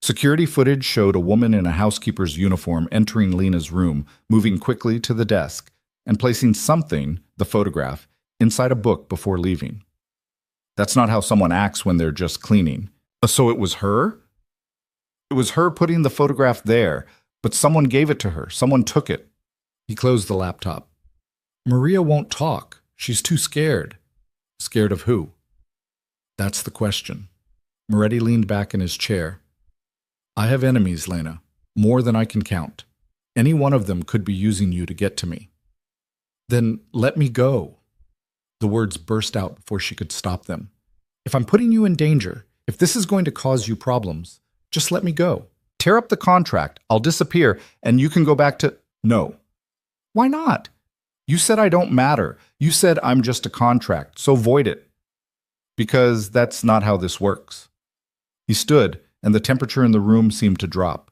Security footage showed a woman in a housekeeper's uniform entering Lena's room, moving quickly to the desk, and placing something, the photograph, inside a book before leaving. That's not how someone acts when they're just cleaning. So it was her? It was her putting the photograph there, but someone gave it to her. Someone took it. He closed the laptop. "Maria won't talk. She's too scared." "Scared of who?" "That's the question." Moretti leaned back in his chair. "I have enemies, Lena. More than I can count. Any one of them could be using you to get to me." "Then let me go." The words burst out before she could stop them. "If I'm putting you in danger, if this is going to cause you problems, just let me go. Tear up the contract, I'll disappear, and you can go back to—" "No." "Why not? You said I don't matter. You said I'm just a contract, so void it." "Because that's not how this works." He stood, and the temperature in the room seemed to drop.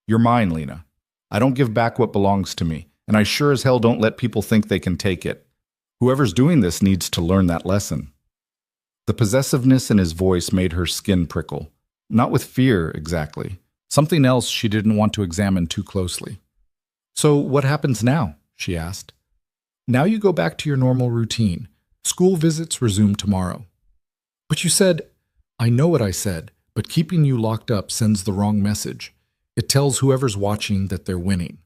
"You're mine, Lena. I don't give back what belongs to me, and I sure as hell don't let people think they can take it. Whoever's doing this needs to learn that lesson." The possessiveness in his voice made her skin prickle. Not with fear, exactly. Something else she didn't want to examine too closely. "So what happens now?" she asked. "Now you go back to your normal routine. School visits resume tomorrow." "But you said—" "I know what I said, but keeping you locked up sends the wrong message. It tells whoever's watching that they're winning."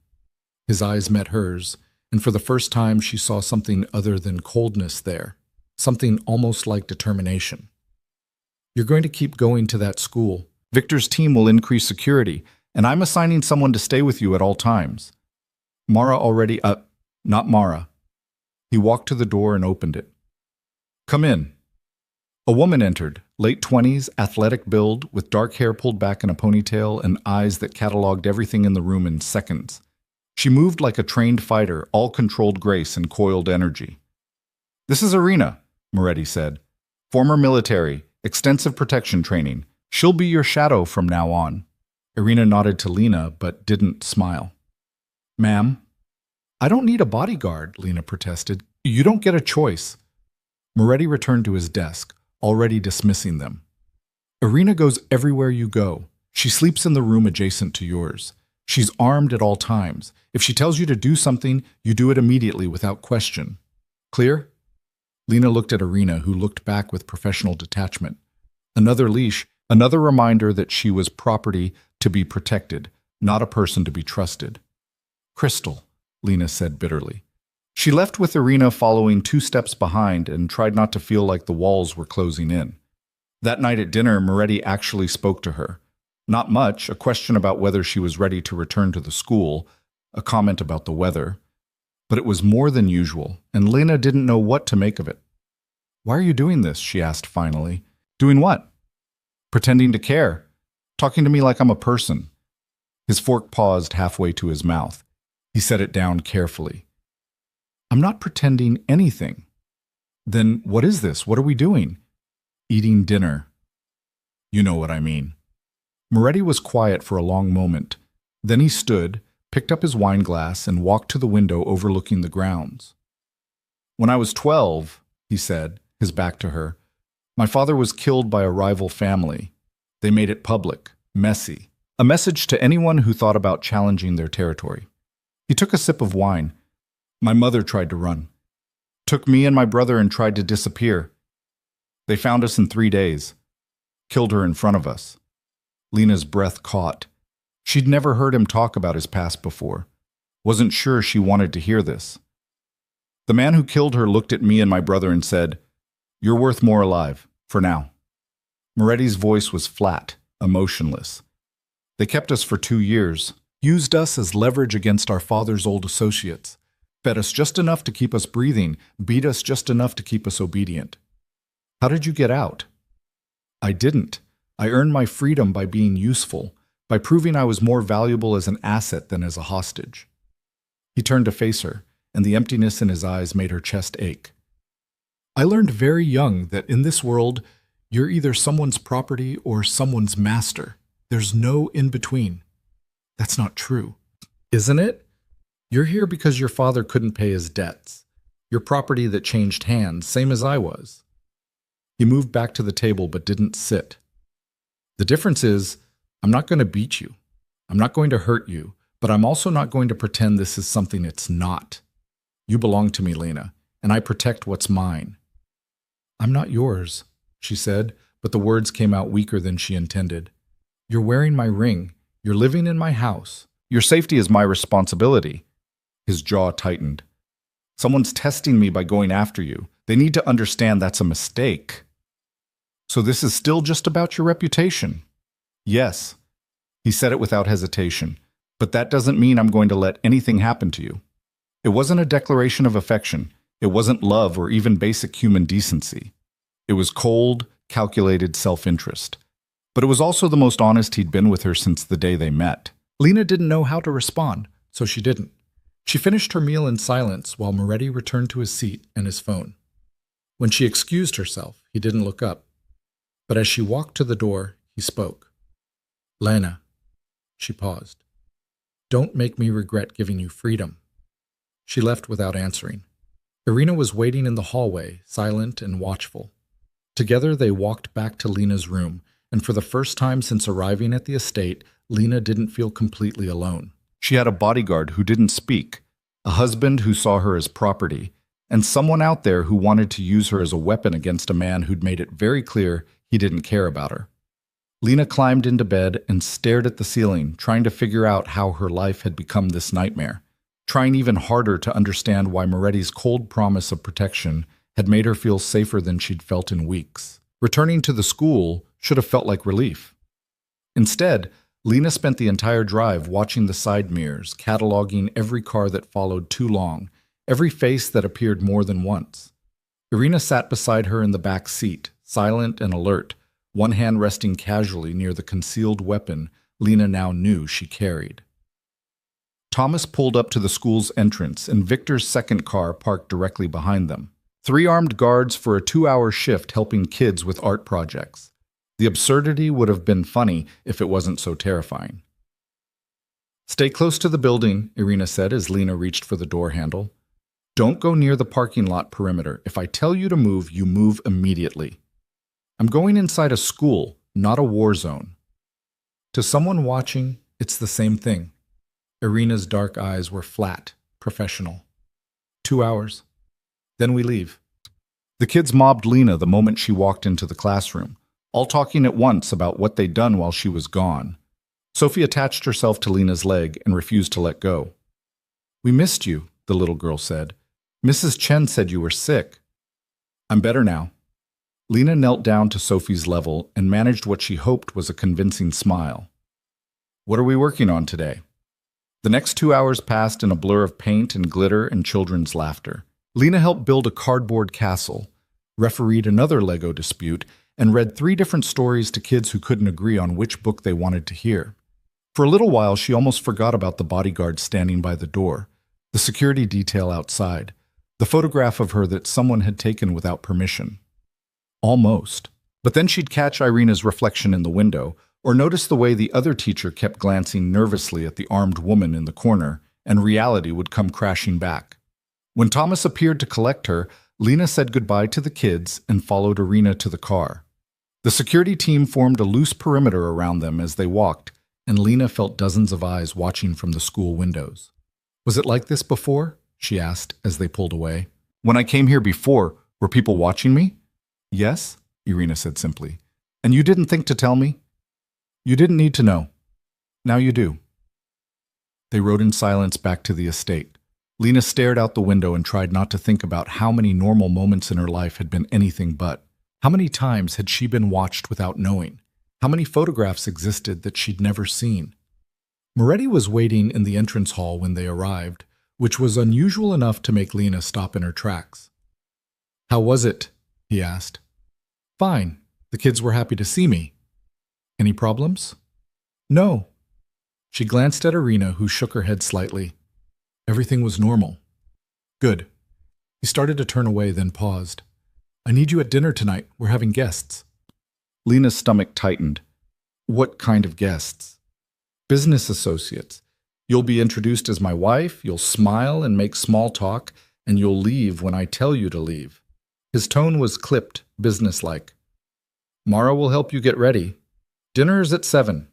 His eyes met hers, and for the first time she saw something other than coldness there, something almost like determination. "You're going to keep going to that school. Victor's team will increase security, and I'm assigning someone to stay with you at all times." Mara already— not Mara. He walked to the door and opened it. "Come in." A woman entered, late 20s, athletic build, with dark hair pulled back in a ponytail and eyes that cataloged everything in the room in seconds. She moved like a trained fighter, all controlled grace and coiled energy. "This is Irina," Moretti said. "Former military, extensive protection training. She'll be your shadow from now on." Irina nodded to Lena, but didn't smile. "Ma'am?" "I don't need a bodyguard," Lena protested. "You don't get a choice." Moretti returned to his desk, already dismissing them. "Irina goes everywhere you go. She sleeps in the room adjacent to yours. She's armed at all times. If she tells you to do something, you do it immediately without question. Clear?" Lena looked at Irina, who looked back with professional detachment. Another leash, another reminder that she was property to be protected, not a person to be trusted. "Crystal," Lena said bitterly. She left with Irina following 2 steps behind and tried not to feel like the walls were closing in. That night at dinner, Moretti actually spoke to her. Not much, a question about whether she was ready to return to the school, a comment about the weather. But it was more than usual, and Lena didn't know what to make of it. "Why are you doing this?" she asked finally. "Doing what?" "Pretending to care. Talking to me like I'm a person." His fork paused halfway to his mouth. He set it down carefully. "I'm not pretending anything." "Then what is this? What are we doing?" "Eating dinner." "You know what I mean." Moretti was quiet for a long moment. Then he stood, picked up his wine glass, and walked to the window overlooking the grounds. "When I was 12, he said, his back to her, "my father was killed by a rival family. They made it public, messy. A message to anyone who thought about challenging their territory." He took a sip of wine. "My mother tried to run. Took me and my brother and tried to disappear. They found us in 3 days. Killed her in front of us." Lena's breath caught. She'd never heard him talk about his past before. Wasn't sure she wanted to hear this. "The man who killed her looked at me and my brother and said, 'You're worth more alive, for now.'" Moretti's voice was flat, emotionless. "They kept us for 2 years, used us as leverage against our father's old associates, fed us just enough to keep us breathing, beat us just enough to keep us obedient." "How did you get out?" "I didn't. I earned my freedom by being useful, by proving I was more valuable as an asset than as a hostage." He turned to face her, and the emptiness in his eyes made her chest ache. "I learned very young that in this world, you're either someone's property or someone's master. There's no in-between." "That's not true." "Isn't it? You're here because your father couldn't pay his debts. Your property that changed hands, same as I was." He moved back to the table but didn't sit. "The difference is, I'm not going to beat you. I'm not going to hurt you, but I'm also not going to pretend this is something it's not. You belong to me, Lena, and I protect what's mine." "I'm not yours," she said, but the words came out weaker than she intended. "You're wearing my ring. You're living in my house. Your safety is my responsibility." His jaw tightened. "Someone's testing me by going after you. They need to understand that's a mistake." "So this is still just about your reputation?" "Yes." He said it without hesitation. "But that doesn't mean I'm going to let anything happen to you." It wasn't a declaration of affection. It wasn't love or even basic human decency. It was cold, calculated self-interest. But it was also the most honest he'd been with her since the day they met. Lena didn't know how to respond, so she didn't. She finished her meal in silence while Moretti returned to his seat and his phone. When she excused herself, he didn't look up. But as she walked to the door, he spoke. "Lena," she paused, "don't make me regret giving you freedom." She left without answering. Irina was waiting in the hallway, silent and watchful. Together they walked back to Lena's room, and for the first time since arriving at the estate, Lena didn't feel completely alone. She had a bodyguard who didn't speak, a husband who saw her as property, and someone out there who wanted to use her as a weapon against a man who'd made it very clear he didn't care about her. Lena climbed into bed and stared at the ceiling, trying to figure out how her life had become this nightmare, trying even harder to understand why Moretti's cold promise of protection had made her feel safer than she'd felt in weeks. Returning to the school should have felt like relief. Instead, Lena spent the entire drive watching the side mirrors, cataloging every car that followed too long, every face that appeared more than once. Irina sat beside her in the back seat, silent and alert, one hand resting casually near the concealed weapon Lena now knew she carried. Thomas pulled up to the school's entrance, and Victor's second car parked directly behind them. 3 armed guards for a 2-hour shift helping kids with art projects. The absurdity would have been funny if it wasn't so terrifying. "Stay close to the building," Irina said as Lena reached for the door handle. "Don't go near the parking lot perimeter. If I tell you to move, you move immediately. I'm going inside a school, not a war zone." To someone watching, it's the same thing. Irina's dark eyes were flat, professional. 2 hours. Then we leave. The kids mobbed Lena the moment she walked into the classroom, all talking at once about what they'd done while she was gone. Sophie attached herself to Lena's leg and refused to let go. "We missed you," the little girl said. "Mrs. Chen said you were sick." "I'm better now." Lena knelt down to Sophie's level and managed what she hoped was a convincing smile. "What are we working on today?" The next 2 hours passed in a blur of paint and glitter and children's laughter. Lena helped build a cardboard castle, refereed another Lego dispute, and read 3 different stories to kids who couldn't agree on which book they wanted to hear. For a little while, she almost forgot about the bodyguard standing by the door, the security detail outside, the photograph of her that someone had taken without permission. Almost. But then she'd catch Irina's reflection in the window, or notice the way the other teacher kept glancing nervously at the armed woman in the corner, and reality would come crashing back. When Thomas appeared to collect her, Lena said goodbye to the kids and followed Irina to the car. The security team formed a loose perimeter around them as they walked, and Lena felt dozens of eyes watching from the school windows. "Was it like this before?" she asked as they pulled away. "When I came here before, were people watching me?" "Yes," Irina said simply. "And you didn't think to tell me?" "You didn't need to know. Now you do." They rode in silence back to the estate. Lena stared out the window and tried not to think about how many normal moments in her life had been anything but. How many times had she been watched without knowing? How many photographs existed that she'd never seen? Moretti was waiting in the entrance hall when they arrived, which was unusual enough to make Lena stop in her tracks. "How was it?" he asked. "Fine. The kids were happy to see me." "Any problems?" "No." She glanced at Irina, who shook her head slightly. Everything was normal. "Good." He started to turn away, then paused. "I need you at dinner tonight. We're having guests." Lena's stomach tightened. "What kind of guests?" "Business associates. You'll be introduced as my wife, you'll smile and make small talk, and you'll leave when I tell you to leave." His tone was clipped, businesslike. "Mara will help you get ready. Dinner is at 7.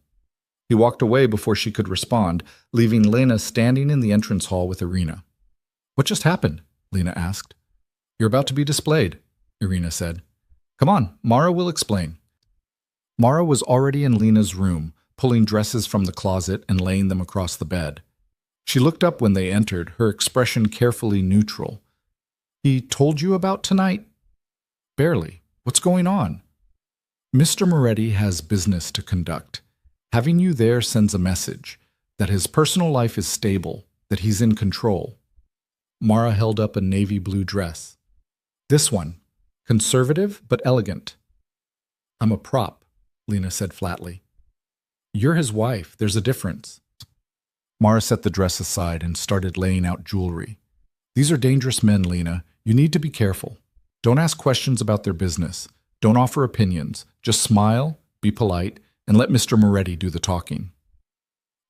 He walked away before she could respond, leaving Lena standing in the entrance hall with Irina. "What just happened?" Lena asked. "You're about to be displayed," Irina said. "Come on, Mara will explain." Mara was already in Lena's room, pulling dresses from the closet and laying them across the bed. She looked up when they entered, her expression carefully neutral. "He told you about tonight?" "Barely. What's going on?" "Mr. Moretti has business to conduct. Having you there sends a message that his personal life is stable, that he's in control." Mara held up a navy blue dress. "This one. Conservative but elegant." "I'm a prop," Lena said flatly. "You're his wife. There's a difference." Mara set the dress aside and started laying out jewelry. "These are dangerous men, Lena. You need to be careful. Don't ask questions about their business. Don't offer opinions. Just smile, be polite, and let Mr. Moretti do the talking."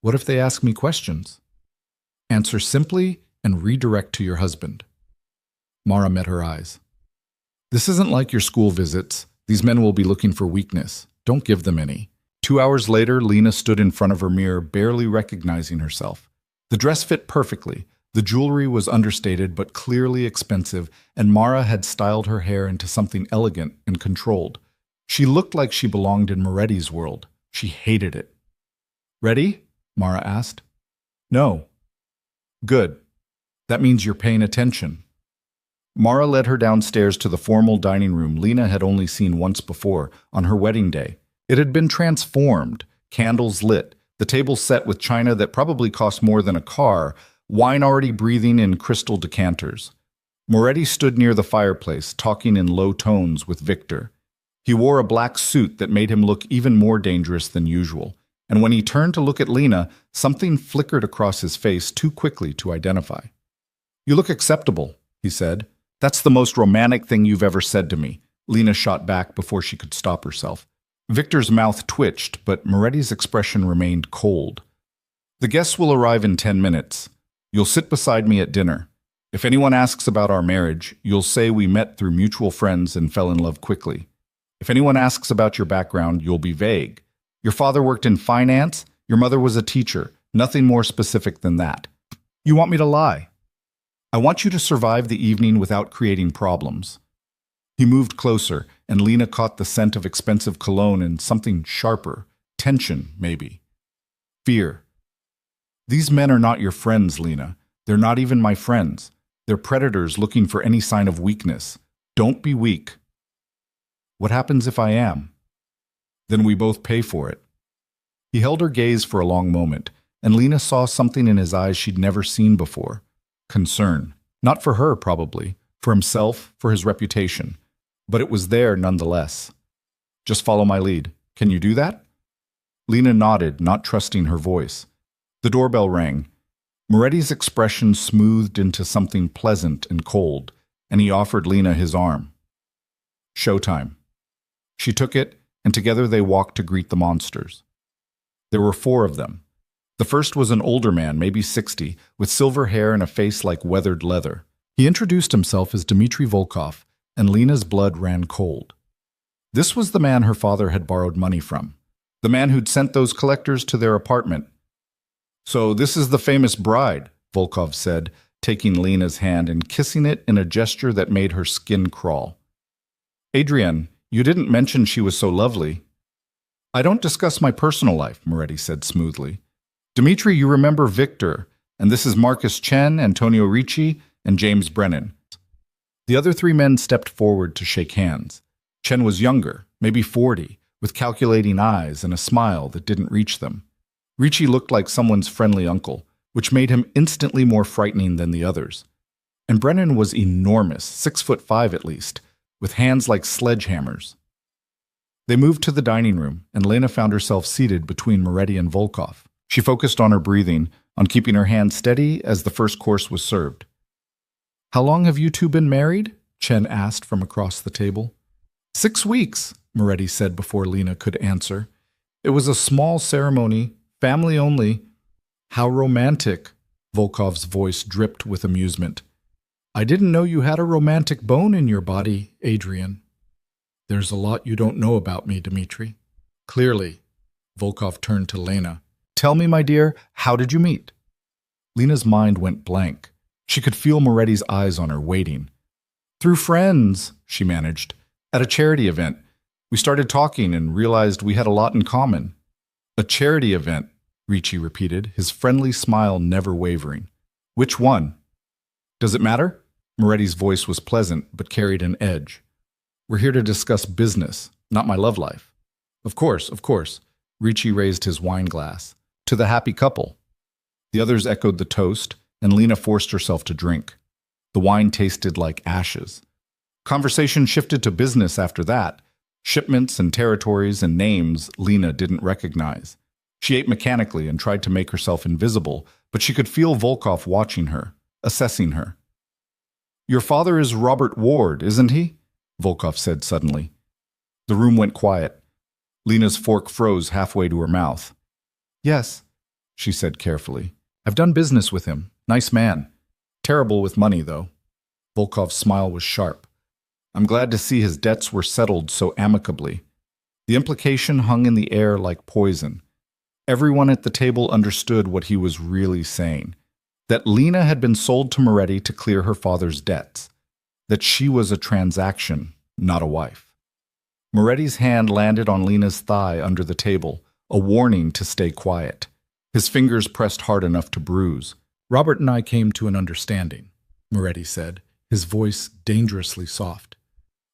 "What if they ask me questions?" "Answer simply and redirect to your husband." Mara met her eyes. "This isn't like your school visits. These men will be looking for weakness. Don't give them any." 2 hours later, Lena stood in front of her mirror, barely recognizing herself. The dress fit perfectly. The jewelry was understated but clearly expensive, and Mara had styled her hair into something elegant and controlled. She looked like she belonged in Moretti's world. She hated it. "Ready?" Mara asked. "No." "Good. That means you're paying attention." Mara led her downstairs to the formal dining room Lena had only seen once before, on her wedding day. It had been transformed, candles lit, the table set with china that probably cost more than a car, wine already breathing in crystal decanters. Moretti stood near the fireplace, talking in low tones with Victor. He wore a black suit that made him look even more dangerous than usual, and when he turned to look at Lena, something flickered across his face too quickly to identify. "You look acceptable," he said. "That's the most romantic thing you've ever said to me," Lena shot back before she could stop herself. Victor's mouth twitched, but Moretti's expression remained cold. "The guests will arrive in 10 minutes. You'll sit beside me at dinner. If anyone asks about our marriage, you'll say we met through mutual friends and fell in love quickly. If anyone asks about your background, you'll be vague. Your father worked in finance, your mother was a teacher, nothing more specific than that. You want me to lie? I want you to survive the evening without creating problems." He moved closer, and Lena caught the scent of expensive cologne and something sharper, tension, maybe. Fear. "These men are not your friends, Lena. They're not even my friends. They're predators looking for any sign of weakness. Don't be weak." "What happens if I am?" "Then we both pay for it." He held her gaze for a long moment, and Lena saw something in his eyes she'd never seen before. Concern. Not for her, probably. For himself, for his reputation. But it was there nonetheless. "Just follow my lead. Can you do that?" Lena nodded, not trusting her voice. The doorbell rang. Moretti's expression smoothed into something pleasant and cold, and he offered Lena his arm. "Showtime." She took it, and together they walked to greet the monsters. There were four of them. The first was an older man, maybe 60, with silver hair and a face like weathered leather. He introduced himself as Dmitry Volkov, and Lena's blood ran cold. This was the man her father had borrowed money from, the man who'd sent those collectors to their apartment. "So this is the famous bride," Volkov said, taking Lena's hand and kissing it in a gesture that made her skin crawl. "Adrian, you didn't mention she was so lovely." "I don't discuss my personal life," Moretti said smoothly. "Dmitry, you remember Victor, and this is Marcus Chen, Antonio Ricci, and James Brennan." The other three men stepped forward to shake hands. Chen was younger, maybe 40, with calculating eyes and a smile that didn't reach them. Ricci looked like someone's friendly uncle, which made him instantly more frightening than the others. And Brennan was enormous, 6'5" at least, with hands like sledgehammers. They moved to the dining room, and Lena found herself seated between Moretti and Volkov. She focused on her breathing, on keeping her hand steady as the first course was served. "How long have you two been married?" Chen asked from across the table. 6 weeks, Moretti said before Lena could answer. "It was a small ceremony, family only." "How romantic," Volkov's voice dripped with amusement. "I didn't know you had a romantic bone in your body, Adrian." "There's a lot you don't know about me, Dmitry." "Clearly." Volkov turned to Lena. "Tell me, my dear, how did you meet?" Lena's mind went blank. She could feel Moretti's eyes on her, waiting. "Through friends," she managed. "At a charity event. We started talking and realized we had a lot in common." "A charity event," Ricci repeated, his friendly smile never wavering. "Which one?" "Does it matter?" Moretti's voice was pleasant, but carried an edge. "We're here to discuss business, not my love life." Of course. Ricci raised his wine glass. "To the happy couple." The others echoed the toast, and Lena forced herself to drink. The wine tasted like ashes. Conversation shifted to business after that. Shipments and territories and names Lena didn't recognize. She ate mechanically and tried to make herself invisible, but she could feel Volkov watching her, assessing her. "Your father is Robert Ward, isn't he?" Volkov said suddenly. The room went quiet. Lena's fork froze halfway to her mouth. "Yes," she said carefully. "I've done business with him. Nice man. Terrible with money, though." Volkov's smile was sharp. "I'm glad to see his debts were settled so amicably." The implication hung in the air like poison. Everyone at the table understood what he was really saying. That Lena had been sold to Moretti to clear her father's debts. That she was a transaction, not a wife. Moretti's hand landed on Lena's thigh under the table, a warning to stay quiet. His fingers pressed hard enough to bruise. "Robert and I came to an understanding," Moretti said, his voice dangerously soft.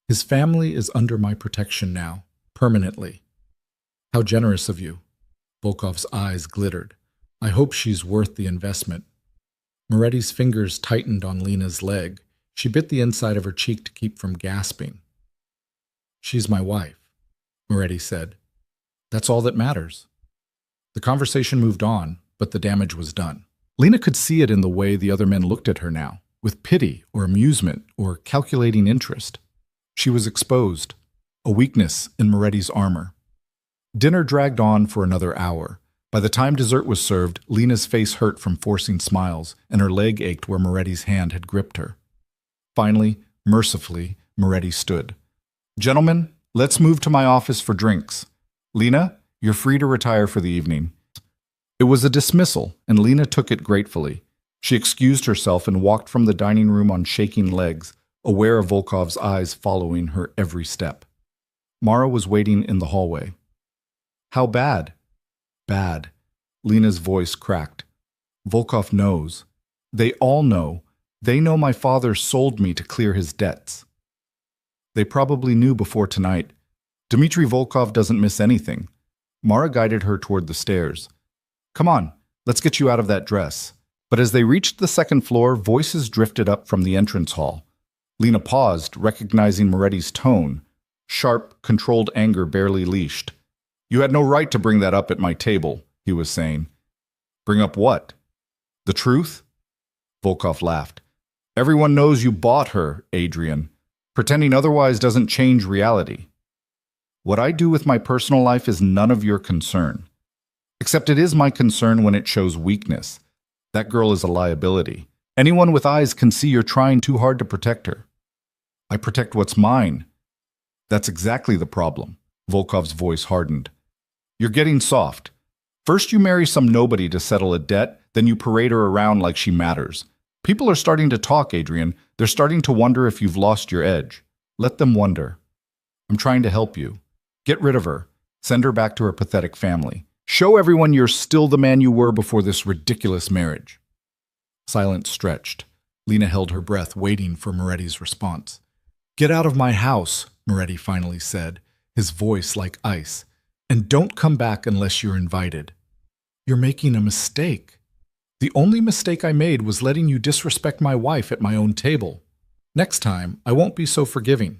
"His family is under my protection now, permanently." "How generous of you." Volkov's eyes glittered. "I hope she's worth the investment." Moretti's fingers tightened on Lena's leg. She bit the inside of her cheek to keep from gasping. "She's my wife," Moretti said. "That's all that matters." The conversation moved on, but the damage was done. Lena could see it in the way the other men looked at her now, with pity or amusement or calculating interest. She was exposed, a weakness in Moretti's armor. Dinner dragged on for another hour. By the time dessert was served, Lena's face hurt from forcing smiles, and her leg ached where Moretti's hand had gripped her. Finally, mercifully, Moretti stood. "Gentlemen, let's move to my office for drinks. Lena, you're free to retire for the evening." It was a dismissal, and Lena took it gratefully. She excused herself and walked from the dining room on shaking legs, aware of Volkov's eyes following her every step. Mara was waiting in the hallway. "How bad?" "Bad." Lena's voice cracked. "Volkov knows. They all know. They know my father sold me to clear his debts." "They probably knew before tonight. Dmitry Volkov doesn't miss anything." Mara guided her toward the stairs. "Come on, let's get you out of that dress." But as they reached the second floor, voices drifted up from the entrance hall. Lena paused, recognizing Moretti's tone. Sharp, controlled anger barely leashed. "You had no right to bring that up at my table," he was saying. "Bring up what? The truth?" Volkov laughed. "Everyone knows you bought her, Adrian. Pretending otherwise doesn't change reality. What I do with my personal life is none of your concern." Except it is my concern when it shows weakness. That girl is a liability. Anyone with eyes can see you're trying too hard to protect her. I protect what's mine. That's exactly the problem. Volkov's voice hardened. You're getting soft. First you marry some nobody to settle a debt, then you parade her around like she matters. People are starting to talk, Adrian. They're starting to wonder if you've lost your edge. Let them wonder. I'm trying to help you. Get rid of her. Send her back to her pathetic family. Show everyone you're still the man you were before this ridiculous marriage. Silence stretched. Lena held her breath, waiting for Moretti's response. Get out of my house, Moretti finally said, his voice like ice. And don't come back unless you're invited. You're making a mistake. The only mistake I made was letting you disrespect my wife at my own table. Next time, I won't be so forgiving.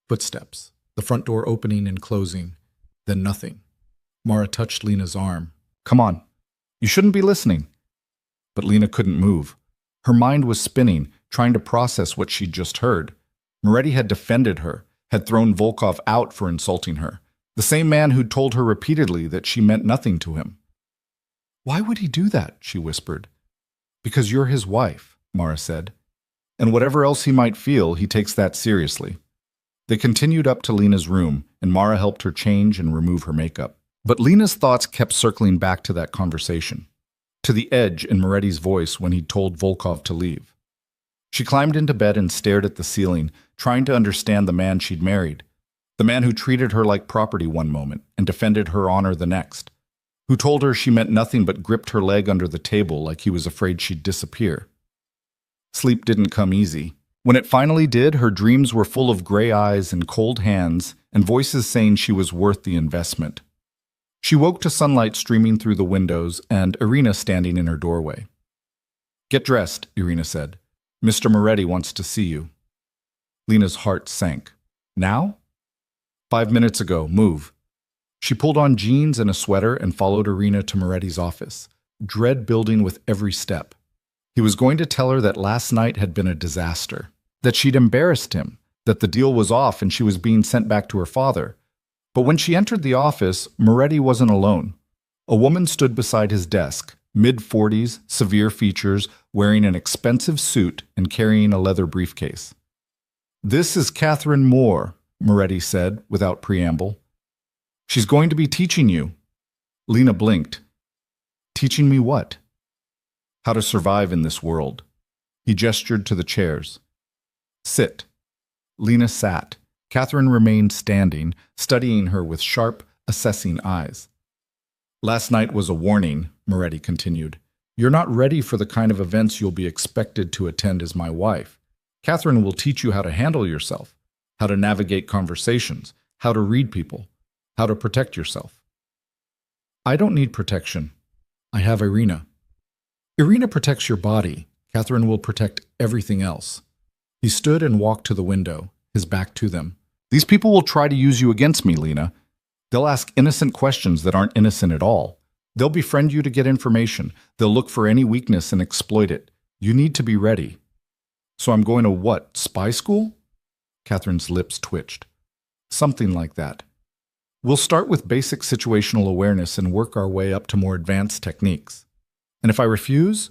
Footsteps, the front door opening and closing, then nothing. Mara touched Lena's arm. Come on, you shouldn't be listening. But Lena couldn't move. Her mind was spinning, trying to process what she'd just heard. Moretti had defended her, had thrown Volkov out for insulting her. The same man who'd told her repeatedly that she meant nothing to him. Why would he do that? She whispered. Because you're his wife, Mara said. And whatever else he might feel, he takes that seriously. They continued up to Lena's room, and Mara helped her change and remove her makeup. But Lena's thoughts kept circling back to that conversation, to the edge in Moretti's voice when he'd told Volkov to leave. She climbed into bed and stared at the ceiling, trying to understand the man she'd married. The man who treated her like property one moment and defended her honor the next. Who told her she meant nothing but gripped her leg under the table like he was afraid she'd disappear. Sleep didn't come easy. When it finally did, her dreams were full of gray eyes and cold hands and voices saying she was worth the investment. She woke to sunlight streaming through the windows and Irina standing in her doorway. Get dressed, Irina said. Mr. Moretti wants to see you. Lena's heart sank. Now? 5 minutes ago, move. She pulled on jeans and a sweater and followed Irina to Moretti's office, dread building with every step. He was going to tell her that last night had been a disaster, that she'd embarrassed him, that the deal was off and she was being sent back to her father. But when she entered the office, Moretti wasn't alone. A woman stood beside his desk, mid-40s, severe features, wearing an expensive suit and carrying a leather briefcase. This is Catherine Moore, Moretti said without preamble. She's going to be teaching you. Lena blinked. Teaching me what? How to survive in this world. He gestured to the chairs. Sit. Lena sat. Catherine remained standing, studying her with sharp, assessing eyes. Last night was a warning, Moretti continued. You're not ready for the kind of events you'll be expected to attend as my wife. Catherine will teach you how to handle yourself, how to navigate conversations, how to read people, how to protect yourself. I don't need protection. I have Irina. Irina protects your body. Catherine will protect everything else. He stood and walked to the window, his back to them. These people will try to use you against me, Lena. They'll ask innocent questions that aren't innocent at all. They'll befriend you to get information. They'll look for any weakness and exploit it. You need to be ready. So I'm going to what, spy school? Catherine's lips twitched. Something like that. We'll start with basic situational awareness and work our way up to more advanced techniques. And if I refuse?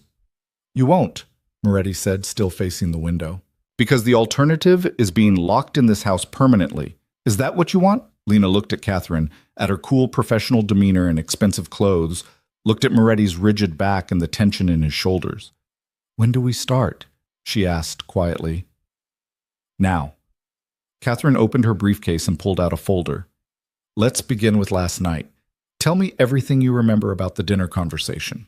You won't, Moretti said, still facing the window. Because the alternative is being locked in this house permanently. Is that what you want? Lena looked at Catherine, at her cool professional demeanor and expensive clothes, looked at Moretti's rigid back and the tension in his shoulders. When do we start? She asked quietly. Now. Catherine opened her briefcase and pulled out a folder. Let's begin with last night. Tell me everything you remember about the dinner conversation.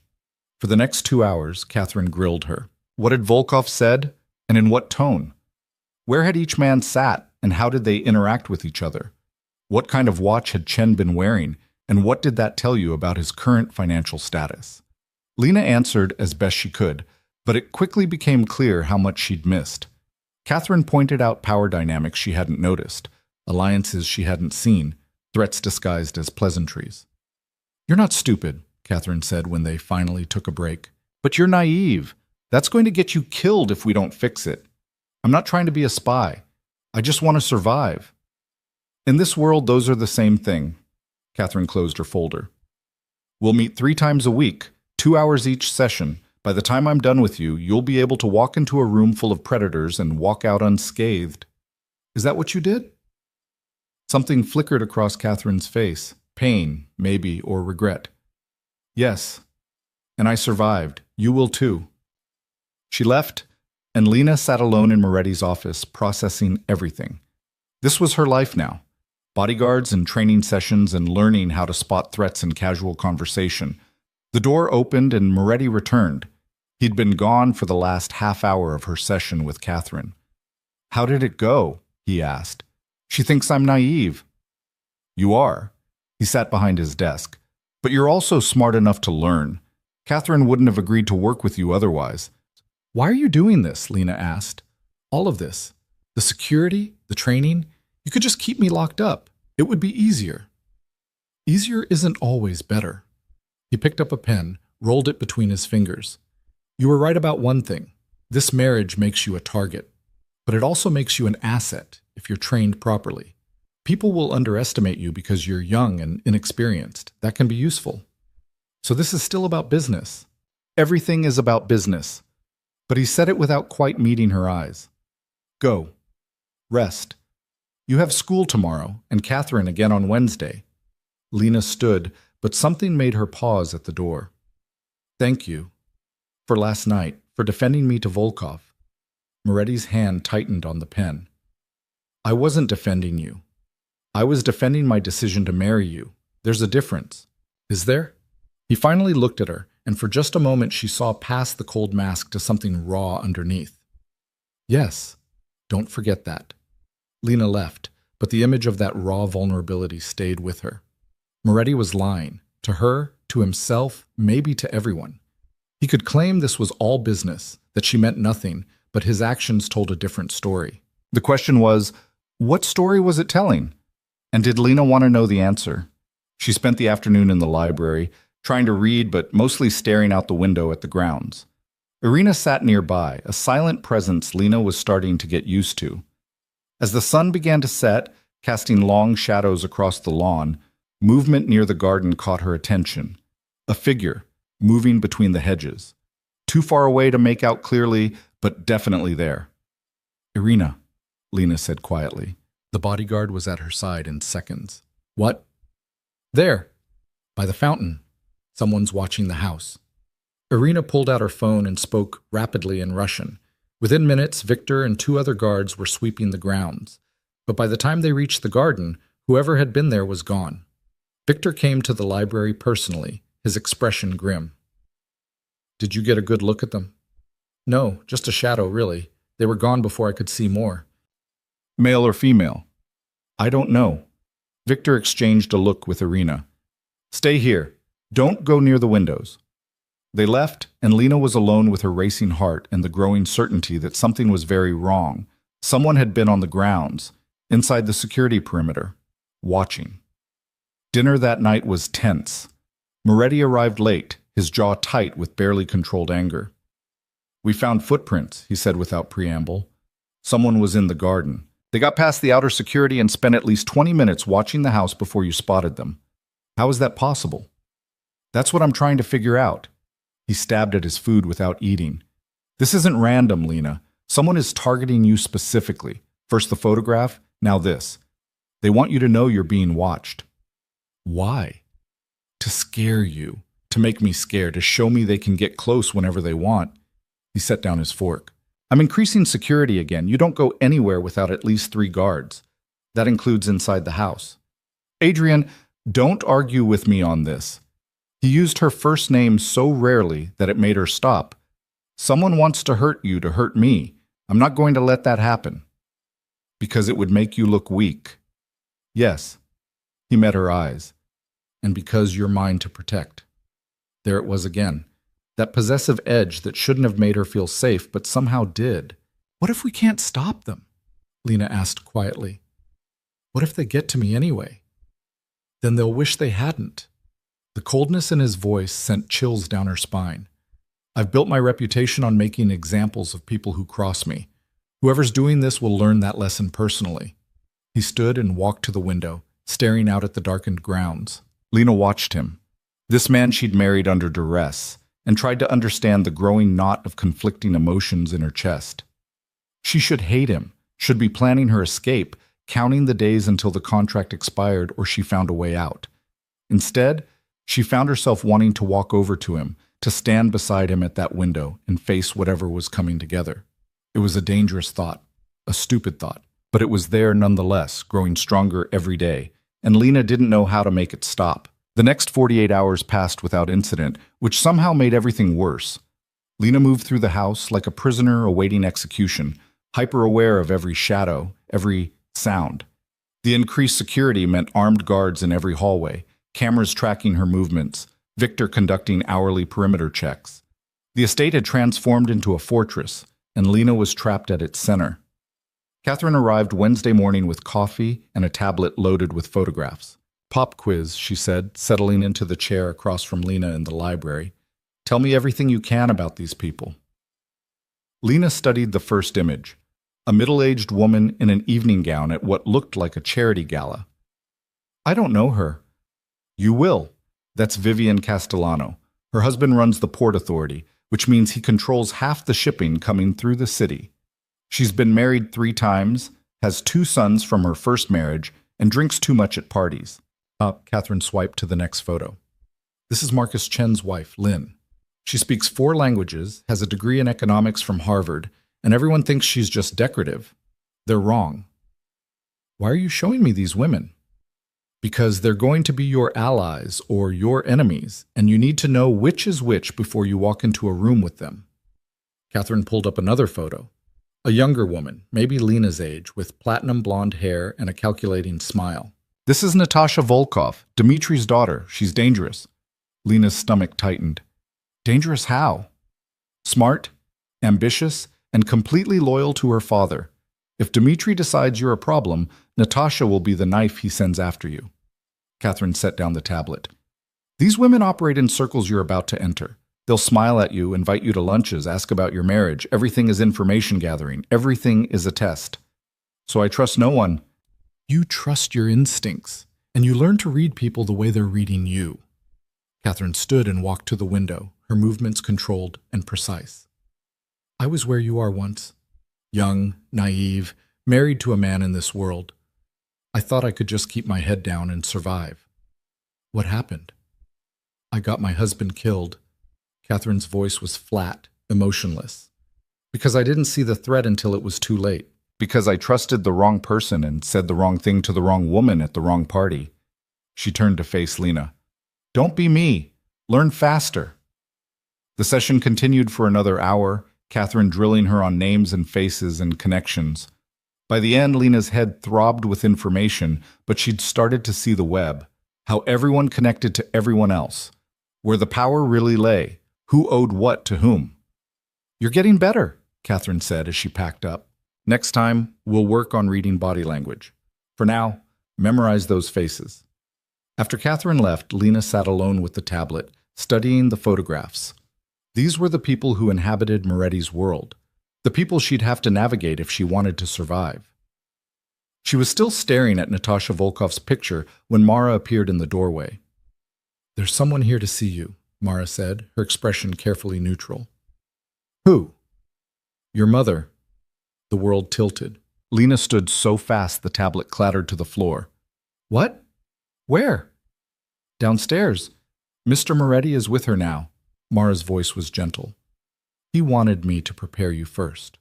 For the next 2 hours, Catherine grilled her. What had Volkov said, and in what tone? Where had each man sat, and how did they interact with each other? What kind of watch had Chen been wearing, and what did that tell you about his current financial status? Lena answered as best she could, but it quickly became clear how much she'd missed. Catherine pointed out power dynamics she hadn't noticed, alliances she hadn't seen, threats disguised as pleasantries. You're not stupid, Catherine said when they finally took a break. But you're naive. That's going to get you killed if we don't fix it. I'm not trying to be a spy. I just want to survive. In this world, those are the same thing. Catherine closed her folder. We'll meet 3 times a week, 2 hours each session. By the time I'm done with you, you'll be able to walk into a room full of predators and walk out unscathed. Is that what you did? Something flickered across Catherine's face. Pain, maybe, or regret. Yes. And I survived. You will too. She left, and Lena sat alone in Moretti's office, processing everything. This was her life now. Bodyguards and training sessions and learning how to spot threats in casual conversation. The door opened and Moretti returned. He'd been gone for the last half hour of her session with Catherine. How did it go? He asked. She thinks I'm naive. You are. He sat behind his desk. But you're also smart enough to learn. Catherine wouldn't have agreed to work with you otherwise. Why are you doing this? Lena asked. All of this. The security, the training. You could just keep me locked up. It would be easier. Easier isn't always better. He picked up a pen, rolled it between his fingers. You were right about one thing. This marriage makes you a target. But it also makes you an asset if you're trained properly. People will underestimate you because you're young and inexperienced. That can be useful. So this is still about business. Everything is about business. But he said it without quite meeting her eyes. Go. Rest. You have school tomorrow, and Catherine again on Wednesday. Lena stood, but something made her pause at the door. Thank you. For last night, for defending me to Volkov. Moretti's hand tightened on the pen. I wasn't defending you. I was defending my decision to marry you. There's a difference. Is there? He finally looked at her, and for just a moment she saw past the cold mask to something raw underneath. Yes, don't forget that. Lena left, but the image of that raw vulnerability stayed with her. Moretti was lying, to her, to himself, maybe to everyone. He could claim this was all business, that she meant nothing, but his actions told a different story. The question was, what story was it telling? And did Lena want to know the answer? She spent the afternoon in the library, trying to read but mostly staring out the window at the grounds. Irina sat nearby, a silent presence Lena was starting to get used to. As the sun began to set, casting long shadows across the lawn, movement near the garden caught her attention. A figure, moving between the hedges. Too far away to make out clearly, but definitely there. Irina, Lena said quietly. The bodyguard was at her side in seconds. What? There, by the fountain. Someone's watching the house. Irina pulled out her phone and spoke rapidly in Russian. Within minutes, Victor and 2 other guards were sweeping the grounds. But by the time they reached the garden, whoever had been there was gone. Victor came to the library personally, his expression grim. Did you get a good look at them? No, just a shadow, really. They were gone before I could see more. Male or female? I don't know. Victor exchanged a look with Irina. Stay here. Don't go near the windows. They left, and Lena was alone with her racing heart and the growing certainty that something was very wrong. Someone had been on the grounds, inside the security perimeter, watching. Dinner that night was tense. Moretti arrived late, his jaw tight with barely controlled anger. We found footprints, he said without preamble. Someone was in the garden. They got past the outer security and spent at least 20 minutes watching the house before you spotted them. How is that possible? That's what I'm trying to figure out. He stabbed at his food without eating. This isn't random, Lena. Someone is targeting you specifically. First the photograph, now this. They want you to know you're being watched. Why? To scare you. To make me scared. To show me they can get close whenever they want. He set down his fork. I'm increasing security again. You don't go anywhere without at least 3 guards. That includes inside the house. Adrian, don't argue with me on this. He used her first name so rarely that it made her stop. Someone wants to hurt you to hurt me. I'm not going to let that happen. Because it would make you look weak. Yes. He met her eyes. And because you're mine to protect. There it was again. That possessive edge that shouldn't have made her feel safe, but somehow did. What if we can't stop them? Lena asked quietly. What if they get to me anyway? Then they'll wish they hadn't. The coldness in his voice sent chills down her spine. I've built my reputation on making examples of people who cross me. Whoever's doing this will learn that lesson personally. He stood and walked to the window, staring out at the darkened grounds. Lena watched him. This man she'd married under duress, and tried to understand the growing knot of conflicting emotions in her chest. She should hate him, should be planning her escape, counting the days until the contract expired or she found a way out. Instead, she found herself wanting to walk over to him, to stand beside him at that window and face whatever was coming together. It was a dangerous thought, a stupid thought, but it was there nonetheless, growing stronger every day, and Lena didn't know how to make it stop. The next 48 hours passed without incident, which somehow made everything worse. Lena moved through the house like a prisoner awaiting execution, hyper-aware of every shadow, every sound. The increased security meant armed guards in every hallway, cameras tracking her movements, Victor conducting hourly perimeter checks. The estate had transformed into a fortress, and Lena was trapped at its center. Catherine arrived Wednesday morning with coffee and a tablet loaded with photographs. "Pop quiz," she said, settling into the chair across from Lena in the library. "Tell me everything you can about these people." Lena studied the first image, a middle-aged woman in an evening gown at what looked like a charity gala. "I don't know her." "You will. That's Vivian Castellano. Her husband runs the Port Authority, which means he controls half the shipping coming through the city. She's been married 3 times, has 2 sons from her first marriage, and drinks too much at parties." Catherine swiped to the next photo. "This is Marcus Chen's wife, Lynn. She speaks 4 languages, has a degree in economics from Harvard, and everyone thinks she's just decorative. They're wrong." "Why are you showing me these women?" "Because they're going to be your allies or your enemies, and you need to know which is which before you walk into a room with them." Catherine pulled up another photo. A younger woman, maybe Lena's age, with platinum blonde hair and a calculating smile. "This is Natasha Volkov, Dmitri's daughter. She's dangerous." Lena's stomach tightened. "Dangerous how?" "Smart, ambitious, and completely loyal to her father. If Dmitri decides you're a problem, Natasha will be the knife he sends after you." Catherine set down the tablet. "These women operate in circles you're about to enter. They'll smile at you, invite you to lunches, ask about your marriage. Everything is information gathering. Everything is a test. So I trust no one." "You trust your instincts, and you learn to read people the way they're reading you." Catherine stood and walked to the window, her movements controlled and precise. "I was where you are once. Young, naive, married to a man in this world. I thought I could just keep my head down and survive. What happened? I got my husband killed." Catherine's voice was flat, emotionless. "Because I didn't see the threat until it was too late. Because I trusted the wrong person and said the wrong thing to the wrong woman at the wrong party." She turned to face Lena. "Don't be me. Learn faster." The session continued for another hour, Catherine drilling her on names and faces and connections. By the end, Lena's head throbbed with information, but she'd started to see the web, how everyone connected to everyone else, where the power really lay, who owed what to whom. "You're getting better," Catherine said as she packed up. "Next time, we'll work on reading body language. For now, memorize those faces." After Catherine left, Lena sat alone with the tablet, studying the photographs. These were the people who inhabited Moretti's world, the people she'd have to navigate if she wanted to survive. She was still staring at Natasha Volkov's picture when Mara appeared in the doorway. "There's someone here to see you," Mara said, her expression carefully neutral. "Who?" "Your mother." The world tilted. Lena stood so fast the tablet clattered to the floor. "What? Where?" "Downstairs. Mr. Moretti is with her now." Mara's voice was gentle. "He wanted me to prepare you first."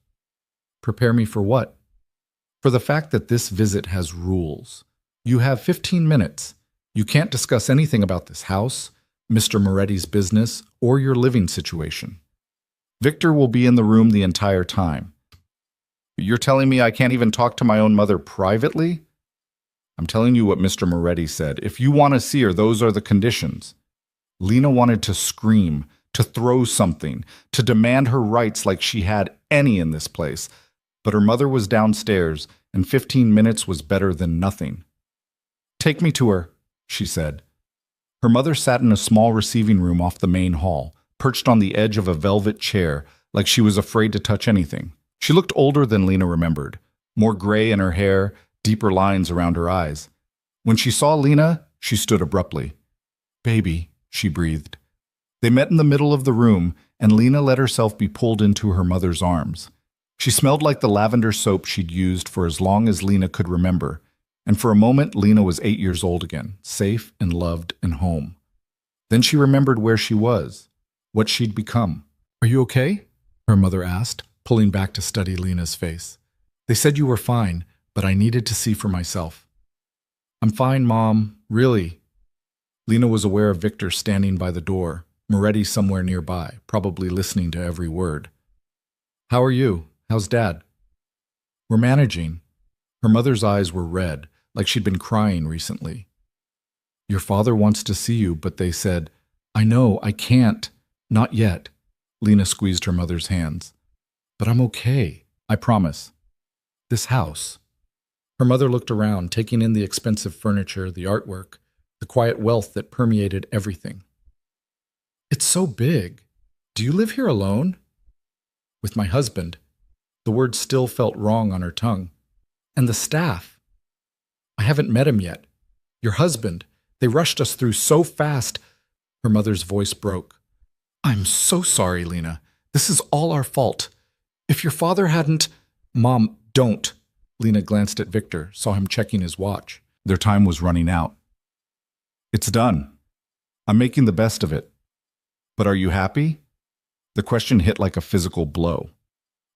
"Prepare me for what?" "For the fact that this visit has rules. You have 15 minutes. You can't discuss anything about this house, Mr. Moretti's business, or your living situation. Victor will be in the room the entire time." "You're telling me I can't even talk to my own mother privately?" "I'm telling you what Mr. Moretti said. If you want to see her, those are the conditions." Lena wanted to scream, to throw something, to demand her rights like she had any in this place. But her mother was downstairs, and 15 minutes was better than nothing. "Take me to her," she said. Her mother sat in a small receiving room off the main hall, perched on the edge of a velvet chair, like she was afraid to touch anything. She looked older than Lena remembered, more gray in her hair, deeper lines around her eyes. When she saw Lena, she stood abruptly. "Baby," she breathed. They met in the middle of the room, and Lena let herself be pulled into her mother's arms. She smelled like the lavender soap she'd used for as long as Lena could remember, and for a moment Lena was 8 years old again, safe and loved and home. Then she remembered where she was, what she'd become. "Are you okay?" her mother asked, pulling back to study Lena's face. "They said you were fine, but I needed to see for myself." "I'm fine, Mom, really." Lena was aware of Victor standing by the door, Moretti somewhere nearby, probably listening to every word. "How are you? How's Dad?" "We're managing." Her mother's eyes were red, like she'd been crying recently. "Your father wants to see you, but they said—" "I know, I can't. Not yet." Lena squeezed her mother's hands. "But I'm okay, I promise. This house." Her mother looked around, taking in the expensive furniture, the artwork, the quiet wealth that permeated everything. "It's so big. Do you live here alone?" "With my husband." The word still felt wrong on her tongue. "And the staff." "I haven't met him yet. Your husband. They rushed us through so fast." Her mother's voice broke. "I'm so sorry, Lena. This is all our fault. If your father hadn't—" "Mom, don't." Lena glanced at Victor, saw him checking his watch. Their time was running out. "It's done. I'm making the best of it. But are you happy?" The question hit like a physical blow.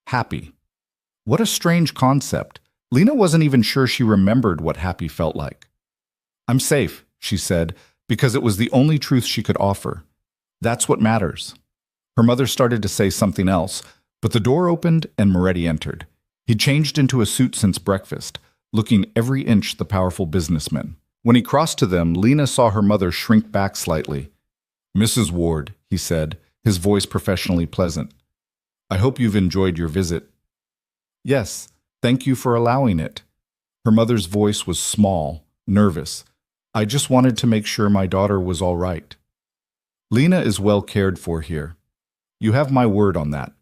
Happy. What a strange concept. Lena wasn't even sure she remembered what happy felt like. "I'm safe," she said, because it was the only truth she could offer. That's what matters. Her mother started to say something else, but the door opened and Moretti entered. He'd changed into a suit since breakfast, looking every inch the powerful businessman. When he crossed to them, Lena saw her mother shrink back slightly. "Mrs. Ward," he said, his voice professionally pleasant. "I hope you've enjoyed your visit." "Yes, thank you for allowing it." Her mother's voice was small, nervous. "I just wanted to make sure my daughter was all right." "Lena is well cared for here. You have my word on that."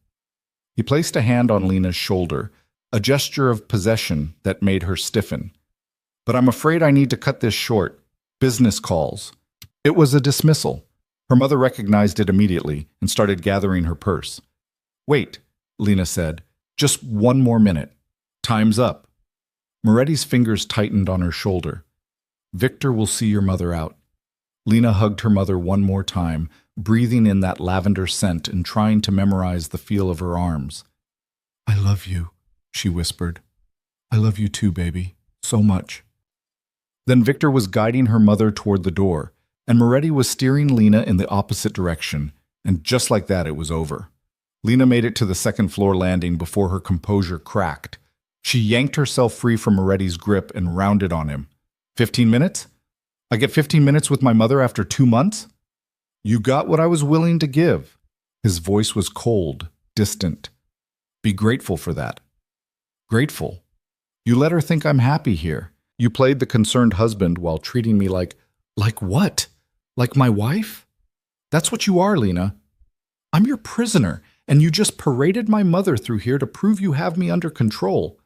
He placed a hand on Lena's shoulder, a gesture of possession that made her stiffen. "But I'm afraid I need to cut this short. Business calls." It was a dismissal. Her mother recognized it immediately and started gathering her purse. "Wait," Lena said. "Just one more minute. Time's up." Moretti's fingers tightened on her shoulder. "Victor will see your mother out." Lena hugged her mother one more time, breathing in that lavender scent and trying to memorize the feel of her arms. "I love you," she whispered. "I love you too, baby. So much." Then Victor was guiding her mother toward the door, and Moretti was steering Lena in the opposite direction, and just like that it was over. Lena made it to the second-floor landing before her composure cracked. She yanked herself free from Moretti's grip and rounded on him. 15 minutes? I get 15 minutes with my mother after 2 months? You got what I was willing to give." His voice was cold, distant. "Be grateful for that." "Grateful? You let her think I'm happy here. You played the concerned husband while treating me like—" "Like what? Like my wife? That's what you are, Lena. I'm your prisoner, and you just paraded my mother through here to prove you have me under control.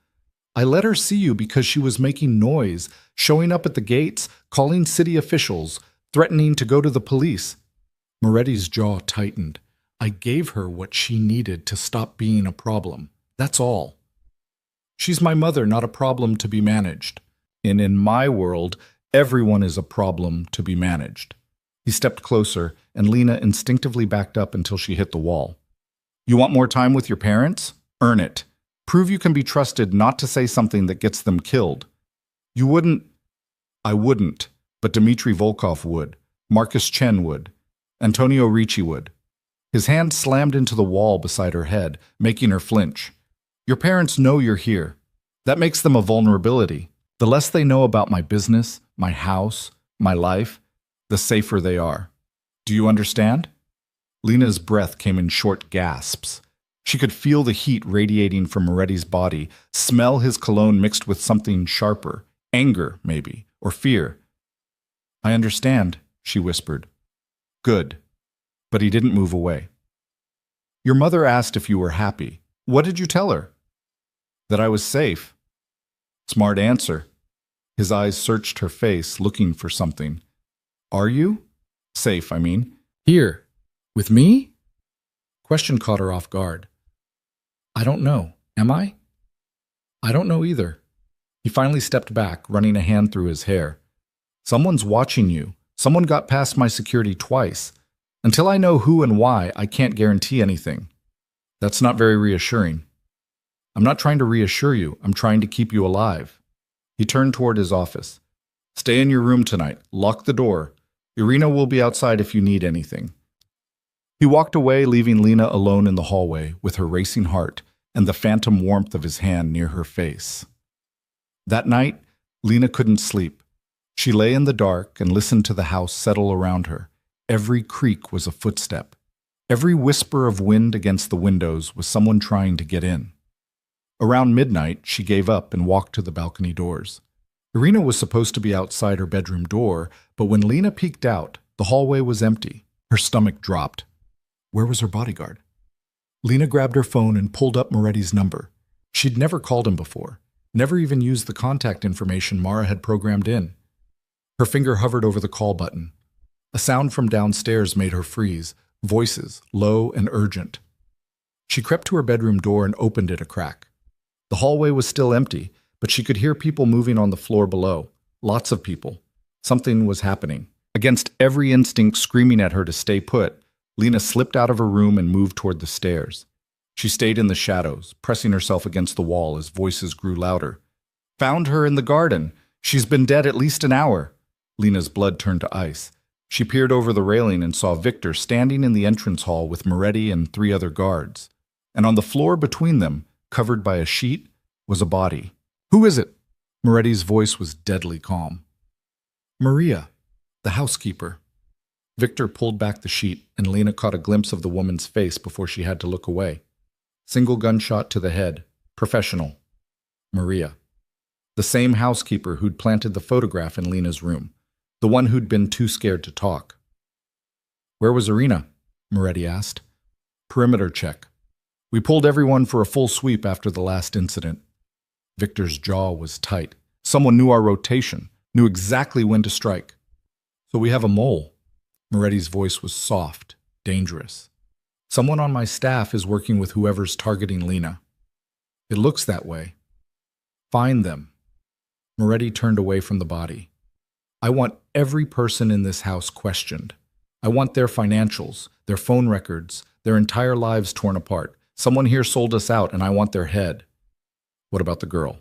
I let her see you because she was making noise, showing up at the gates, calling city officials, threatening to go to the police." Moretti's jaw tightened. "I gave her what she needed to stop being a problem. That's all. She's my mother, not a problem to be managed. And in my world, everyone is a problem to be managed." He stepped closer, and Lena instinctively backed up until she hit the wall. "You want more time with your parents? Earn it. Prove you can be trusted not to say something that gets them killed." "You wouldn't—" "I wouldn't, but Dmitry Volkov would. Marcus Chen would. Antonio Ricci would." His hand slammed into the wall beside her head, making her flinch. "Your parents know you're here. That makes them a vulnerability. The less they know about my business, my house, my life, the safer they are. Do you understand?" Lena's breath came in short gasps. She could feel the heat radiating from Moretti's body, smell his cologne mixed with something sharper, anger, maybe, or fear. "I understand," she whispered. "Good." But he didn't move away. "Your mother asked if you were happy. What did you tell her?" "That I was safe." "Smart answer." His eyes searched her face, looking for something. "Are you?" Safe, I mean. Here. With me? Question caught her off guard. I don't know. Am I? I don't know either. He finally stepped back, running a hand through his hair. Someone's watching you. Someone got past my security twice. Until I know who and why, I can't guarantee anything. That's not very reassuring. I'm not trying to reassure you. I'm trying to keep you alive. He turned toward his office. Stay in your room tonight. Lock the door. Irina will be outside if you need anything. He walked away, leaving Lena alone in the hallway with her racing heart and the phantom warmth of his hand near her face. That night, Lena couldn't sleep. She lay in the dark and listened to the house settle around her. Every creak was a footstep. Every whisper of wind against the windows was someone trying to get in. Around midnight, she gave up and walked to the balcony doors. Irina was supposed to be outside her bedroom door, but when Lena peeked out, the hallway was empty. Her stomach dropped. Where was her bodyguard? Lena grabbed her phone and pulled up Moretti's number. She'd never called him before, never even used the contact information Mara had programmed in. Her finger hovered over the call button. A sound from downstairs made her freeze, voices, low and urgent. She crept to her bedroom door and opened it a crack. The hallway was still empty, but she could hear people moving on the floor below. Lots of people. Something was happening. Against every instinct screaming at her to stay put, Lena slipped out of her room and moved toward the stairs. She stayed in the shadows, pressing herself against the wall as voices grew louder. Found her in the garden. She's been dead at least an hour. Lena's blood turned to ice. She peered over the railing and saw Victor standing in the entrance hall with Moretti and 3 other guards. And on the floor between them, covered by a sheet, was a body. Who is it? Moretti's voice was deadly calm. Maria, the housekeeper. Victor pulled back the sheet, and Lena caught a glimpse of the woman's face before she had to look away. Single gunshot to the head. Professional. Maria. The same housekeeper who'd planted the photograph in Lena's room. The one who'd been too scared to talk. Where was Irina? Moretti asked. Perimeter check. We pulled everyone for a full sweep after the last incident. Victor's jaw was tight. Someone knew our rotation, knew exactly when to strike. So we have a mole. Moretti's voice was soft, dangerous. Someone on my staff is working with whoever's targeting Lena. It looks that way. Find them. Moretti turned away from the body. I want every person in this house questioned. I want their financials, their phone records, their entire lives torn apart. Someone here sold us out, and I want their head. What about the girl?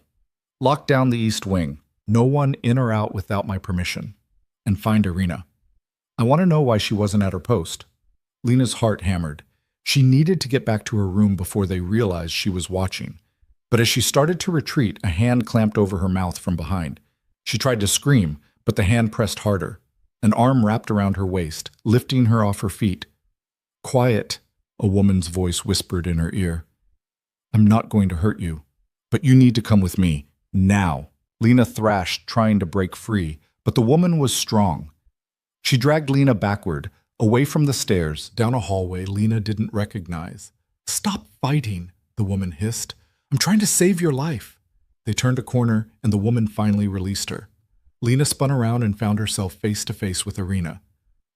Lock down the East Wing. No one in or out without my permission. And find Irina. I want to know why she wasn't at her post. Lena's heart hammered. She needed to get back to her room before they realized she was watching. But as she started to retreat, a hand clamped over her mouth from behind. She tried to scream, but the hand pressed harder. An arm wrapped around her waist, lifting her off her feet. Quiet, a woman's voice whispered in her ear. I'm not going to hurt you, but you need to come with me, now. Lena thrashed, trying to break free, but the woman was strong. She dragged Lena backward, away from the stairs, down a hallway Lena didn't recognize. Stop fighting, the woman hissed. I'm trying to save your life. They turned a corner, and the woman finally released her. Lena spun around and found herself face to face with Irina.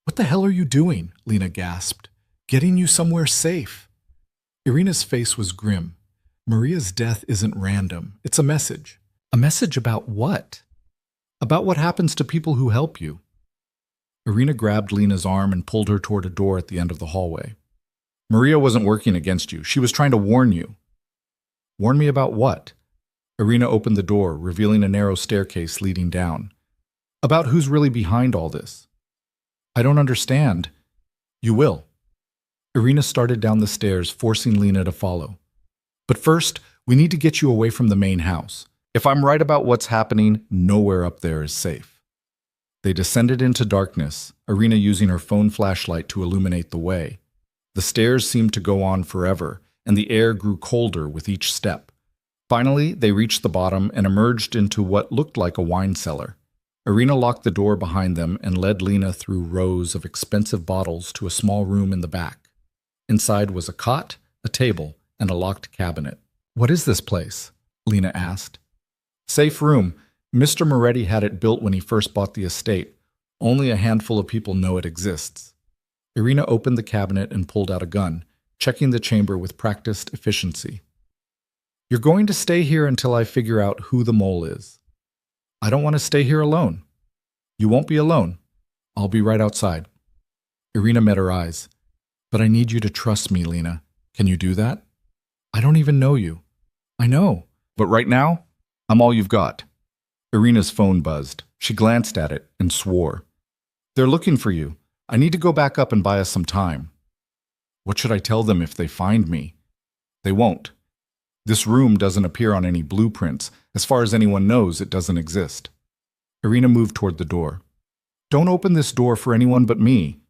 What the hell are you doing? Lena gasped. Getting you somewhere safe. Irina's face was grim. Maria's death isn't random. It's a message. A message about what? About what happens to people who help you. Irina grabbed Lena's arm and pulled her toward a door at the end of the hallway. Maria wasn't working against you. She was trying to warn you. Warn me about what? Irina opened the door, revealing a narrow staircase leading down. About who's really behind all this. I don't understand. You will. Irina started down the stairs, forcing Lena to follow. But first, we need to get you away from the main house. If I'm right about what's happening, nowhere up there is safe. They descended into darkness, Irina using her phone flashlight to illuminate the way. The stairs seemed to go on forever, and the air grew colder with each step. Finally, they reached the bottom and emerged into what looked like a wine cellar. Irina locked the door behind them and led Lena through rows of expensive bottles to a small room in the back. Inside was a cot, a table, and a locked cabinet. What is this place? Lena asked. Safe room. Mr. Moretti had it built when he first bought the estate. Only a handful of people know it exists. Irina opened the cabinet and pulled out a gun, checking the chamber with practiced efficiency. You're going to stay here until I figure out who the mole is. I don't want to stay here alone. You won't be alone. I'll be right outside. Irina met her eyes. But I need you to trust me, Lena. Can you do that? I don't even know you. I know. But right now, I'm all you've got. Irina's phone buzzed. She glanced at it and swore. They're looking for you. I need to go back up and buy us some time. What should I tell them if they find me? They won't. This room doesn't appear on any blueprints. As far as anyone knows, it doesn't exist. Irina moved toward the door. Don't open this door for anyone but me.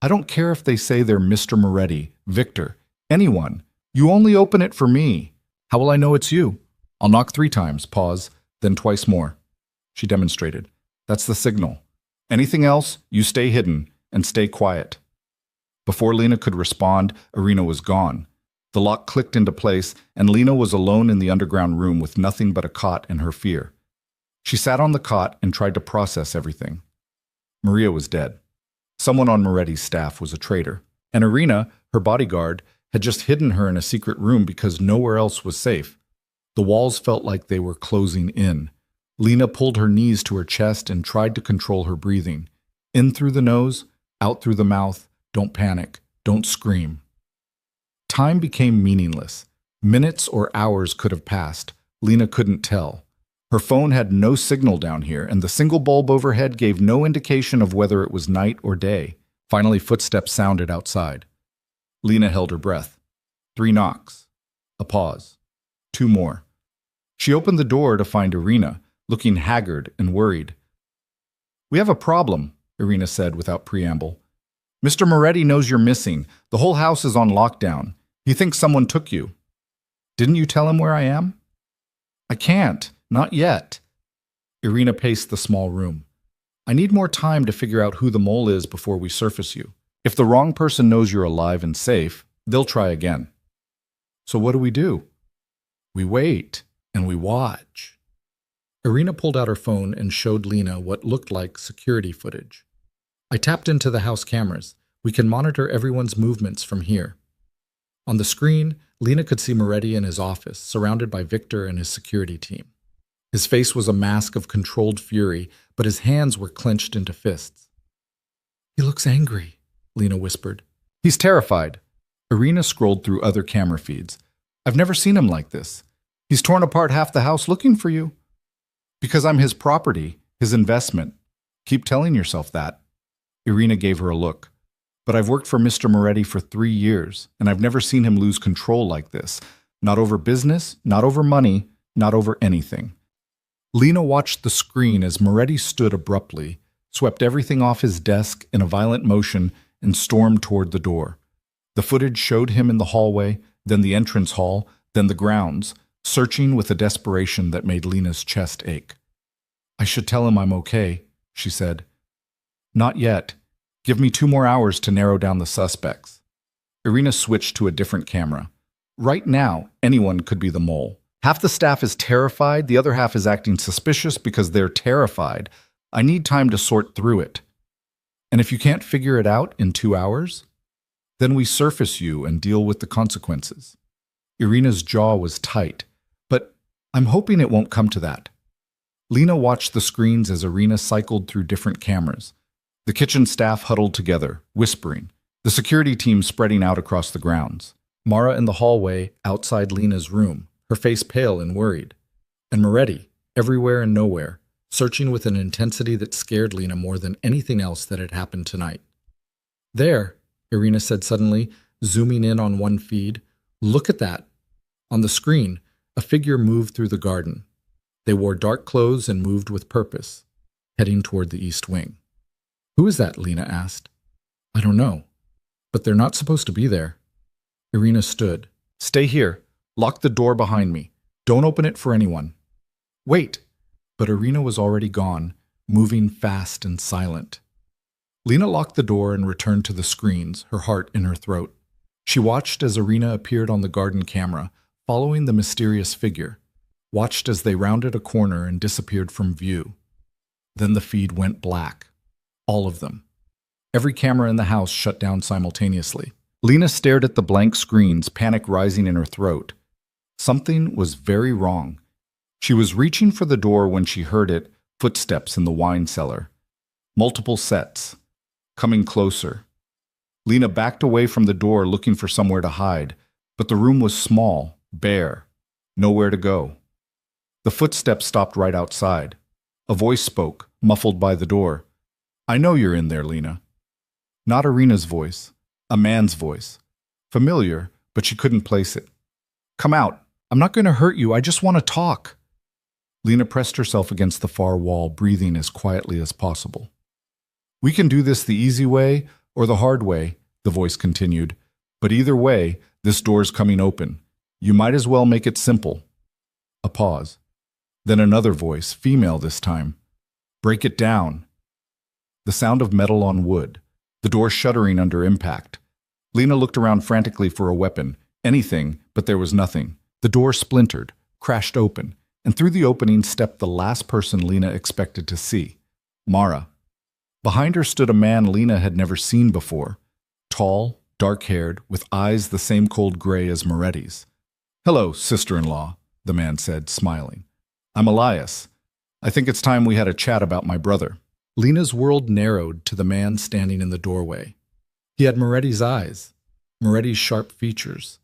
I don't care if they say they're Mr. Moretti, Victor, anyone. You only open it for me. How will I know it's you? I'll knock 3 times, pause, then twice more. She demonstrated. That's the signal. Anything else, you stay hidden and stay quiet. Before Lena could respond, Irina was gone. The lock clicked into place, and Lena was alone in the underground room with nothing but a cot and her fear. She sat on the cot and tried to process everything. Maria was dead. Someone on Moretti's staff was a traitor, and Irina, her bodyguard, had just hidden her in a secret room because nowhere else was safe. The walls felt like they were closing in. Lena pulled her knees to her chest and tried to control her breathing. In through the nose, out through the mouth. Don't panic. Don't scream. Time became meaningless. Minutes or hours could have passed. Lena couldn't tell. Her phone had no signal down here, and the single bulb overhead gave no indication of whether it was night or day. Finally, footsteps sounded outside. Lena held her breath. 3 knocks. A pause. 2 more. She opened the door to find Irina, looking haggard and worried. We have a problem, Irina said without preamble. Mr. Moretti knows you're missing. The whole house is on lockdown. He thinks someone took you. Didn't you tell him where I am? I can't. Not yet. Irina paced the small room. I need more time to figure out who the mole is before we surface you. If the wrong person knows you're alive and safe, they'll try again. So what do? We wait and we watch. Irina pulled out her phone and showed Lena what looked like security footage. I tapped into the house cameras. We can monitor everyone's movements from here. On the screen, Lena could see Moretti in his office, surrounded by Victor and his security team. His face was a mask of controlled fury, but his hands were clenched into fists. He looks angry, Lena whispered. He's terrified. Irina scrolled through other camera feeds. I've never seen him like this. He's torn apart half the house looking for you. Because I'm his property, his investment. Keep telling yourself that. Irina gave her a look. But I've worked for Mr. Moretti for 3 years, and I've never seen him lose control like this. Not over business, not over money, not over anything. Lena watched the screen as Moretti stood abruptly, swept everything off his desk in a violent motion, and stormed toward the door. The footage showed him in the hallway, then the entrance hall, then the grounds, searching with a desperation that made Lena's chest ache. I should tell him I'm okay, she said. Not yet. Give me 2 more hours to narrow down the suspects. Irina switched to a different camera. Right now, anyone could be the mole. Half the staff is terrified, the other half is acting suspicious because they're terrified. I need time to sort through it. And if you can't figure it out in 2 hours, then we surface you and deal with the consequences. Irina's jaw was tight, but I'm hoping it won't come to that. Lena watched the screens as Irina cycled through different cameras. The kitchen staff huddled together, whispering. The security team spreading out across the grounds. Mara in the hallway outside Lena's room, her face pale and worried. And Moretti, everywhere and nowhere, searching with an intensity that scared Lena more than anything else that had happened tonight. There, Irina said suddenly, zooming in on one feed. Look at that. On the screen, a figure moved through the garden. They wore dark clothes and moved with purpose, heading toward the east wing. Who is that? Lena asked. I don't know, but they're not supposed to be there. Irina stood. Stay here. Lock the door behind me. Don't open it for anyone. Wait. But Irina was already gone, moving fast and silent. Lena locked the door and returned to the screens, her heart in her throat. She watched as Irina appeared on the garden camera, following the mysterious figure, watched as they rounded a corner and disappeared from view. Then the feed went black. All of them. Every camera in the house shut down simultaneously. Lena stared at the blank screens, panic rising in her throat. Something was very wrong. She was reaching for the door when she heard it, footsteps in the wine cellar. Multiple sets. Coming closer. Lena backed away from the door looking for somewhere to hide, but the room was small, bare. Nowhere to go. The footsteps stopped right outside. A voice spoke, muffled by the door. "I know you're in there, Lena." Not Irina's voice. A man's voice. Familiar, but she couldn't place it. "Come out. I'm not going to hurt you. I just want to talk." Lena pressed herself against the far wall, breathing as quietly as possible. "We can do this the easy way or the hard way," the voice continued. "But either way, this door's coming open. You might as well make it simple." A pause. Then another voice, female this time. "Break it down." The sound of metal on wood. The door shuddering under impact. Lena looked around frantically for a weapon. Anything, but there was nothing. The door splintered, crashed open, and through the opening stepped the last person Lena expected to see. Mara. Behind her stood a man Lena had never seen before. Tall, dark-haired, with eyes the same cold gray as Moretti's. "Hello, sister-in-law," the man said, smiling. "I'm Elias. I think it's time we had a chat about my brother." Lena's world narrowed to the man standing in the doorway. He had Moretti's eyes, Moretti's sharp features.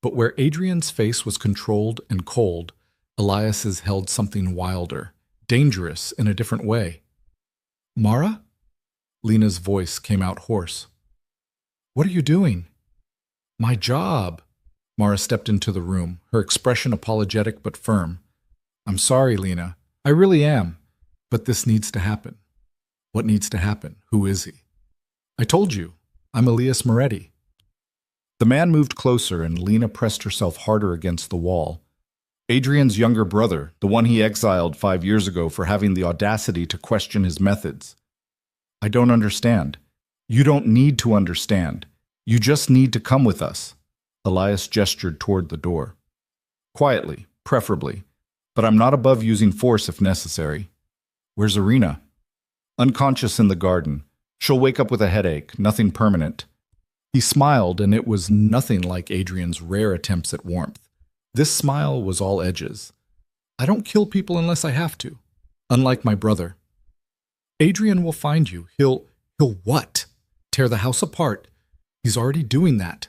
But where Adrian's face was controlled and cold, Elias's held something wilder, dangerous in a different way. "Mara?" Lena's voice came out hoarse. "What are you doing?" "My job." Mara stepped into the room, her expression apologetic but firm. "I'm sorry, Lena. I really am. But this needs to happen." "What needs to happen? Who is he?" "I told you. I'm Elias Moretti." The man moved closer and Lena pressed herself harder against the wall. Adrian's younger brother, the one he exiled 5 years ago for having the audacity to question his methods. "I don't understand." "You don't need to understand. You just need to come with us." Elias gestured toward the door. "Quietly, preferably. But I'm not above using force if necessary." "Where's Irina?" "Unconscious in the garden. She'll wake up with a headache, nothing permanent." He smiled, and it was nothing like Adrian's rare attempts at warmth. This smile was all edges. "I don't kill people unless I have to. Unlike my brother." "Adrian will find you. He'll what? Tear the house apart. He's already doing that."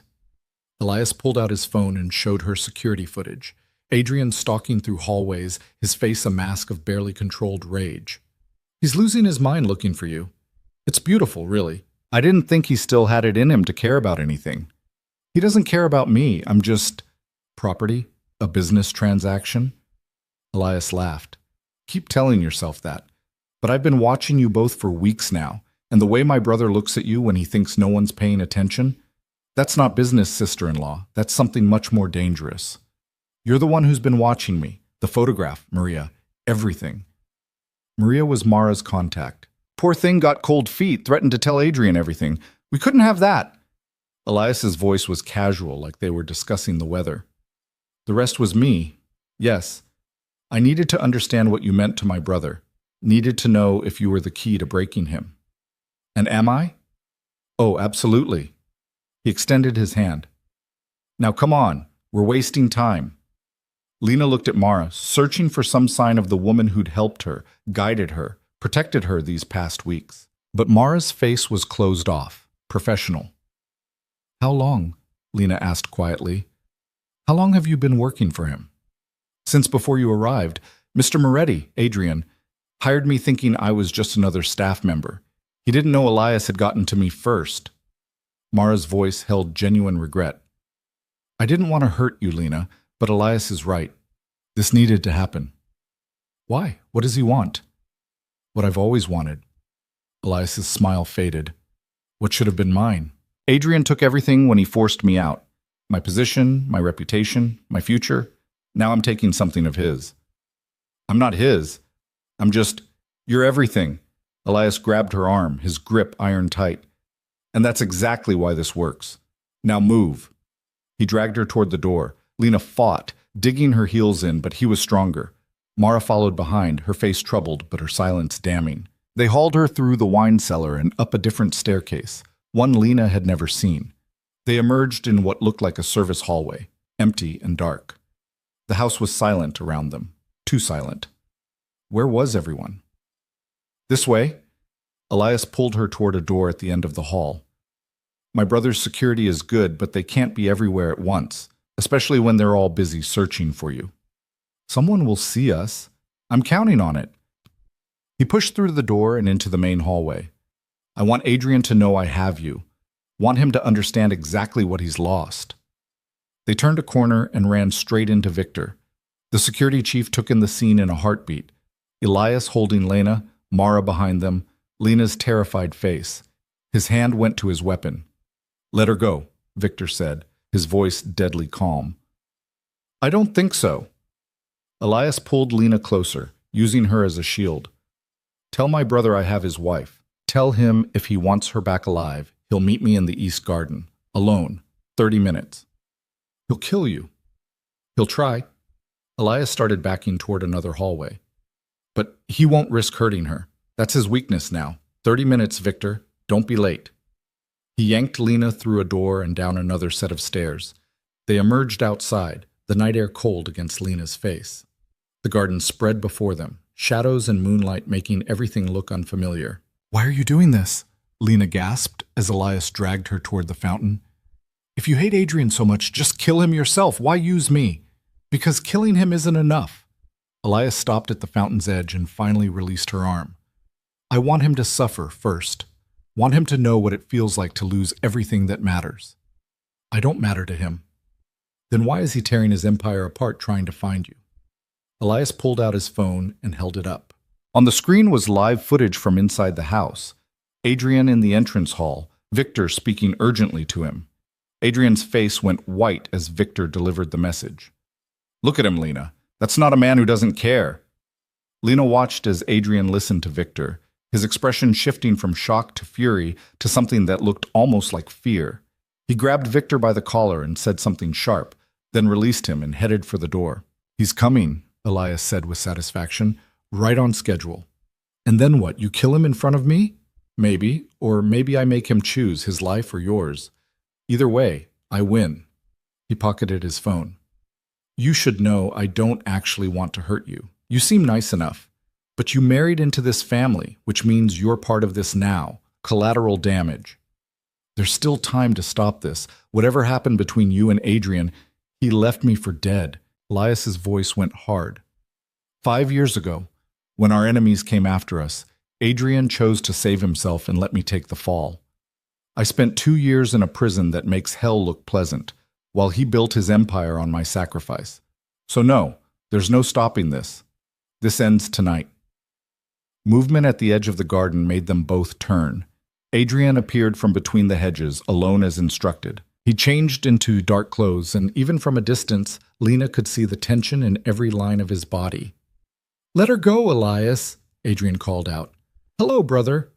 Elias pulled out his phone and showed her security footage. Adrian stalking through hallways, his face a mask of barely controlled rage. "He's losing his mind looking for you. It's beautiful, really. I didn't think he still had it in him to care about anything." "He doesn't care about me. I'm just property, a business transaction." Elias laughed. "Keep telling yourself that. But I've been watching you both for weeks now, and the way my brother looks at you when he thinks no one's paying attention, that's not business, sister-in-law. That's something much more dangerous. You're the one who's been watching me. The photograph, Maria. Everything." Maria was Mara's contact. "Poor thing got cold feet, threatened to tell Adrian everything. We couldn't have that." Elias's voice was casual, like they were discussing the weather. "The rest was me. Yes. I needed to understand what you meant to my brother. Needed to know if you were the key to breaking him." "And am I?" "Oh, absolutely." He extended his hand. "Now come on. We're wasting time." Lena looked at Mara, searching for some sign of the woman who'd helped her, guided her, protected her these past weeks. But Mara's face was closed off, professional. "How long?" Lena asked quietly. "How long have you been working for him?" "Since before you arrived. Mr. Moretti, Adrian, hired me thinking I was just another staff member. He didn't know Elias had gotten to me first." Mara's voice held genuine regret. "I didn't want to hurt you, Lena, but Elias is right. This needed to happen." "Why? What does he want?" "What I've always wanted." Elias's smile faded. "What should have been mine? Adrian took everything when he forced me out. My position, my reputation, my future. Now I'm taking something of his." "I'm not his. I'm just, you're everything." Elias grabbed her arm, his grip iron tight. "And that's exactly why this works. Now move." He dragged her toward the door. Lena fought, digging her heels in, but he was stronger. Mara followed behind, her face troubled, but her silence damning. They hauled her through the wine cellar and up a different staircase, one Lena had never seen. They emerged in what looked like a service hallway, empty and dark. The house was silent around them, too silent. Where was everyone? This way. Elias pulled her toward a door at the end of the hall. My brother's security is good, but they can't be everywhere at once, especially when they're all busy searching for you. Someone will see us. I'm counting on it. He pushed through the door and into the main hallway. I want Adrian to know I have you. Want him to understand exactly what he's lost. They turned a corner and ran straight into Victor. The security chief took in the scene in a heartbeat. Elias holding Lena, Mara behind them, Lena's terrified face. His hand went to his weapon. Let her go, Victor said, his voice deadly calm. I don't think so. Elias pulled Lena closer, using her as a shield. Tell my brother I have his wife. Tell him if he wants her back alive, he'll meet me in the East Garden, alone, 30 minutes. He'll kill you. He'll try. Elias started backing toward another hallway. But he won't risk hurting her. That's his weakness now. 30 minutes, Victor. Don't be late. He yanked Lena through a door and down another set of stairs. They emerged outside, the night air cold against Lena's face. The garden spread before them, shadows and moonlight making everything look unfamiliar. Why are you doing this? Lena gasped as Elias dragged her toward the fountain. If you hate Adrian so much, just kill him yourself. Why use me? Because killing him isn't enough. Elias stopped at the fountain's edge and finally released her arm. I want him to suffer first. Want him to know what it feels like to lose everything that matters. I don't matter to him. Then why is he tearing his empire apart trying to find you? Elias pulled out his phone and held it up. On the screen was live footage from inside the house. Adrian in the entrance hall, Victor speaking urgently to him. Adrian's face went white as Victor delivered the message. Look at him, Lena. That's not a man who doesn't care. Lena watched as Adrian listened to Victor, his expression shifting from shock to fury to something that looked almost like fear. He grabbed Victor by the collar and said something sharp, then released him and headed for the door. He's coming, Elias said with satisfaction, right on schedule. And then what, you kill him in front of me? Maybe, or maybe I make him choose his life or yours. Either way, I win. He pocketed his phone. You should know I don't actually want to hurt you. You seem nice enough. But you married into this family, which means you're part of this now. Collateral damage. There's still time to stop this. Whatever happened between you and Adrian, he left me for dead. Elias's voice went hard. 5 years ago, when our enemies came after us, Adrian chose to save himself and let me take the fall. I spent 2 years in a prison that makes hell look pleasant, while he built his empire on my sacrifice. So no, there's no stopping this. This ends tonight. Movement at the edge of the garden made them both turn. Adrian appeared from between the hedges, alone as instructed. He changed into dark clothes, and even from a distance, Lena could see the tension in every line of his body. Let her go, Elias, Adrian called out. Hello, brother.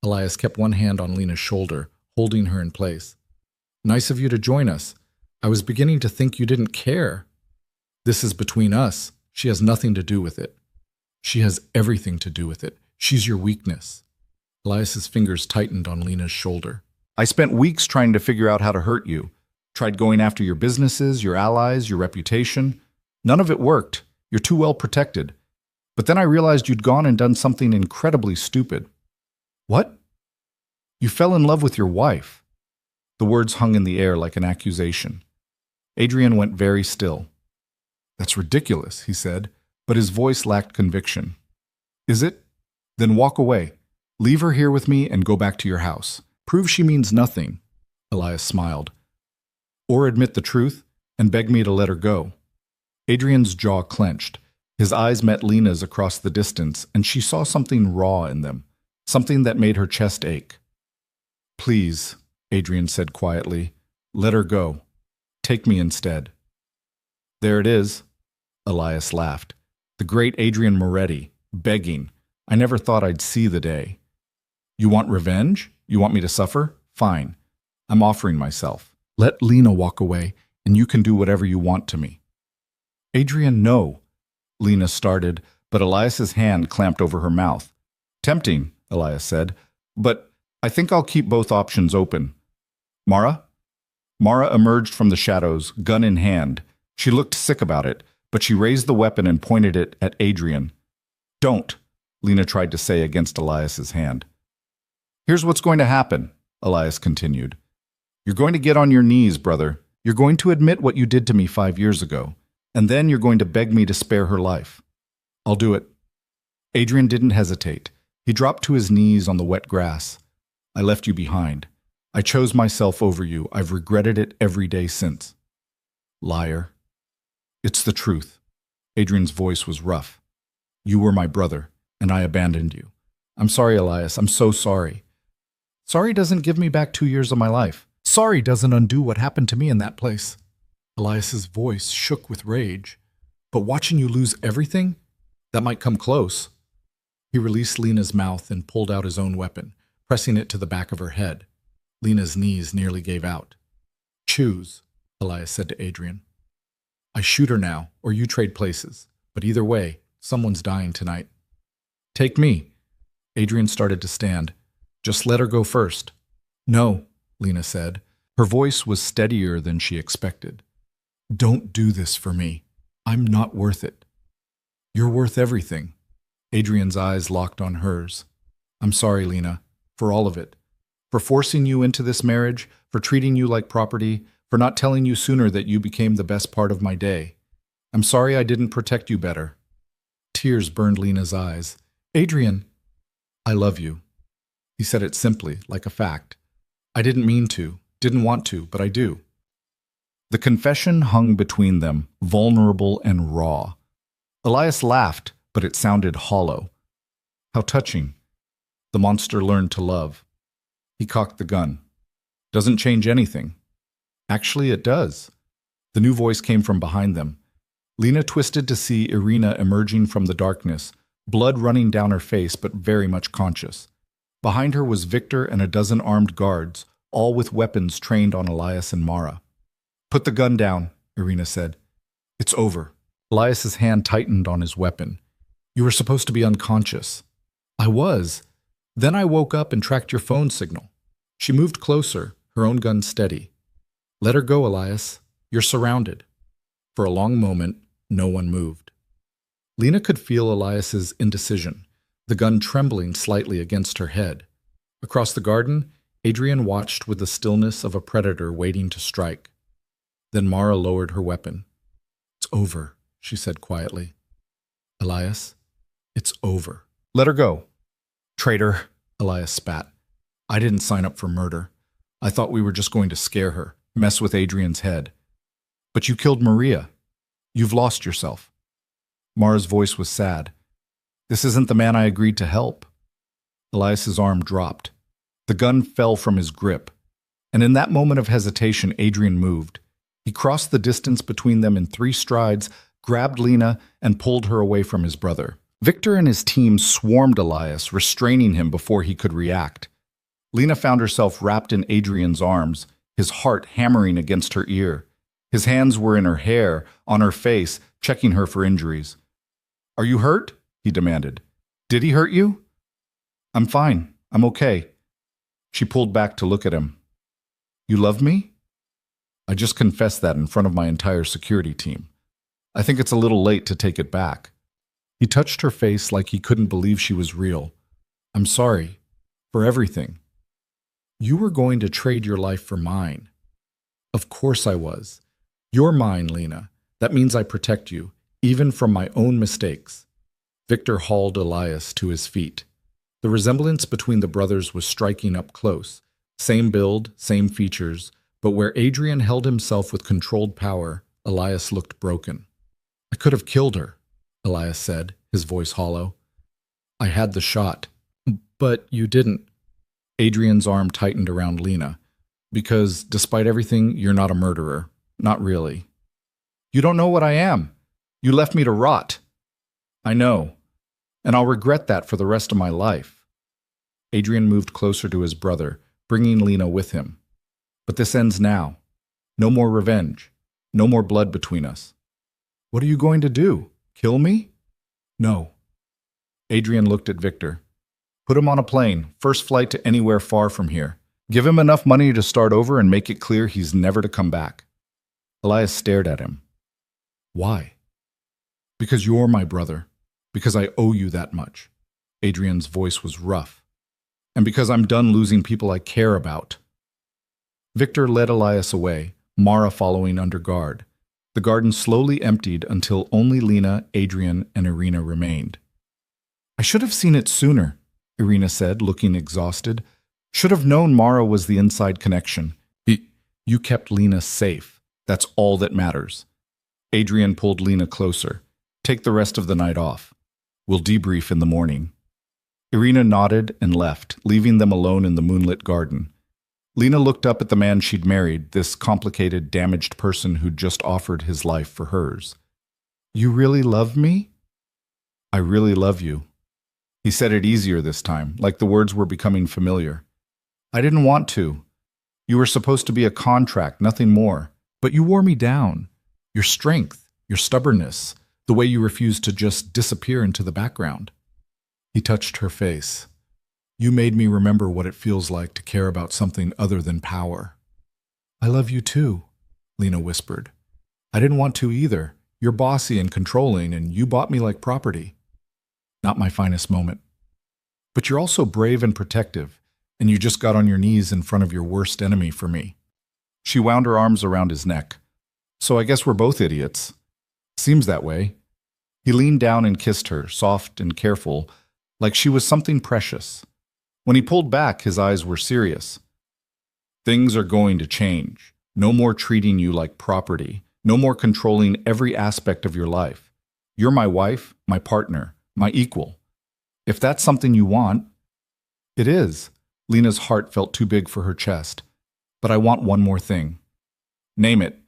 Elias kept one hand on Lena's shoulder, holding her in place. Nice of you to join us. I was beginning to think you didn't care. This is between us. She has nothing to do with it. She has everything to do with it. She's your weakness. Elias's fingers tightened on Lena's shoulder. I spent weeks trying to figure out how to hurt you. Tried going after your businesses, your allies, your reputation. None of it worked. You're too well protected. But then I realized you'd gone and done something incredibly stupid. What? You fell in love with your wife. The words hung in the air like an accusation. Adrian went very still. That's ridiculous, he said, but his voice lacked conviction. Is it? Then walk away. Leave her here with me and go back to your house. Prove she means nothing, Elias smiled. Or admit the truth and beg me to let her go. Adrian's jaw clenched. His eyes met Lena's across the distance, and she saw something raw in them, something that made her chest ache. Please, Adrian said quietly, let her go. Take me instead. There it is, Elias laughed. The great Adrian Moretti, begging. I never thought I'd see the day. You want revenge? You want me to suffer? Fine. I'm offering myself. Let Lena walk away, and you can do whatever you want to me. Adrian, no. Lena started, but Elias's hand clamped over her mouth. Tempting, Elias said, but I think I'll keep both options open. Mara? Mara emerged from the shadows, gun in hand. She looked sick about it, but she raised the weapon and pointed it at Adrian. Don't, Lena tried to say against Elias's hand. Here's what's going to happen, Elias continued. You're going to get on your knees, brother. You're going to admit what you did to me 5 years ago, and then you're going to beg me to spare her life. I'll do it. Adrian didn't hesitate. He dropped to his knees on the wet grass. I left you behind. I chose myself over you. I've regretted it every day since. Liar. It's the truth. Adrian's voice was rough. You were my brother, and I abandoned you. I'm sorry, Elias. I'm so sorry. Sorry doesn't give me back 2 years of my life. Sorry doesn't undo what happened to me in that place. Elias's voice shook with rage. But watching you lose everything? That might come close. He released Lena's mouth and pulled out his own weapon, pressing it to the back of her head. Lena's knees nearly gave out. Choose, Elias said to Adrian. I shoot her now, or you trade places. But either way, someone's dying tonight. Take me. Adrian started to stand. Just let her go first. No, Lena said. Her voice was steadier than she expected. Don't do this for me. I'm not worth it. You're worth everything. Adrian's eyes locked on hers. I'm sorry, Lena, for all of it. For forcing you into this marriage, for treating you like property, for not telling you sooner that you became the best part of my day. I'm sorry I didn't protect you better. Tears burned Lena's eyes. Adrian, I love you. He said it simply, like a fact. I didn't mean to, didn't want to, but I do. The confession hung between them, vulnerable and raw. Elias laughed, but it sounded hollow. How touching. The monster learned to love. He cocked the gun. Doesn't change anything. Actually, it does. The new voice came from behind them. Lena twisted to see Irina emerging from the darkness, blood running down her face but very much conscious. Behind her was Victor and a dozen armed guards, all with weapons trained on Elias and Mara. Put the gun down, Irina said. It's over. Elias's hand tightened on his weapon. You were supposed to be unconscious. I was. Then I woke up and tracked your phone signal. She moved closer, her own gun steady. Let her go, Elias. You're surrounded. For a long moment, no one moved. Lena could feel Elias's indecision, the gun trembling slightly against her head. Across the garden, Adrian watched with the stillness of a predator waiting to strike. Then Mara lowered her weapon. It's over, she said quietly. Elias, it's over. Let her go. Traitor, Elias spat. I didn't sign up for murder. I thought we were just going to scare her, mess with Adrian's head. But you killed Maria. You've lost yourself. Mara's voice was sad. This isn't the man I agreed to help. Elias's arm dropped. The gun fell from his grip. And in that moment of hesitation, Adrian moved. He crossed the distance between them in 3 strides, grabbed Lena, and pulled her away from his brother. Victor and his team swarmed Elias, restraining him before he could react. Lena found herself wrapped in Adrian's arms, his heart hammering against her ear. His hands were in her hair, on her face, checking her for injuries. Are you hurt? He demanded. Did he hurt you? I'm fine. I'm okay. She pulled back to look at him. You love me? I just confessed that in front of my entire security team. I think it's a little late to take it back. He touched her face like he couldn't believe she was real. I'm sorry. For everything. You were going to trade your life for mine. Of course I was. You're mine, Lena. That means I protect you, even from my own mistakes. Victor hauled Elias to his feet. The resemblance between the brothers was striking up close. Same build, same features, but where Adrian held himself with controlled power, Elias looked broken. I could have killed her, Elias said, his voice hollow. I had the shot. But you didn't. Adrian's arm tightened around Lena. Because, despite everything, you're not a murderer. Not really. You don't know what I am. You left me to rot. I know. And I'll regret that for the rest of my life. Adrian moved closer to his brother, bringing Lena with him. But this ends now. No more revenge. No more blood between us. What are you going to do? Kill me? No. Adrian looked at Victor. Put him on a plane, first flight to anywhere far from here. Give him enough money to start over and make it clear he's never to come back. Elias stared at him. Why? Because you're my brother. Because I owe you that much. Adrian's voice was rough. And because I'm done losing people I care about. Victor led Elias away, Mara following under guard. The garden slowly emptied until only Lena, Adrian, and Irina remained. I should have seen it sooner, Irina said, looking exhausted. Should have known Mara was the inside connection. You kept Lena safe. That's all that matters. Adrian pulled Lena closer. Take the rest of the night off. We'll debrief in the morning. Irina nodded and left, leaving them alone in the moonlit garden. Lena looked up at the man she'd married, this complicated, damaged person who'd just offered his life for hers. You really love me? I really love you. He said it easier this time, like the words were becoming familiar. I didn't want to. You were supposed to be a contract, nothing more. But you wore me down. Your strength, your stubbornness, the way you refused to just disappear into the background. He touched her face. You made me remember what it feels like to care about something other than power. I love you too, Lena whispered. I didn't want to either. You're bossy and controlling, and you bought me like property. Not my finest moment. But you're also brave and protective, and you just got on your knees in front of your worst enemy for me. She wound her arms around his neck. So I guess we're both idiots. Seems that way. He leaned down and kissed her, soft and careful, like she was something precious. When he pulled back, his eyes were serious. Things are going to change. No more treating you like property. No more controlling every aspect of your life. You're my wife, my partner, my equal. If that's something you want, it is. Lena's heart felt too big for her chest. But I want one more thing. Name it.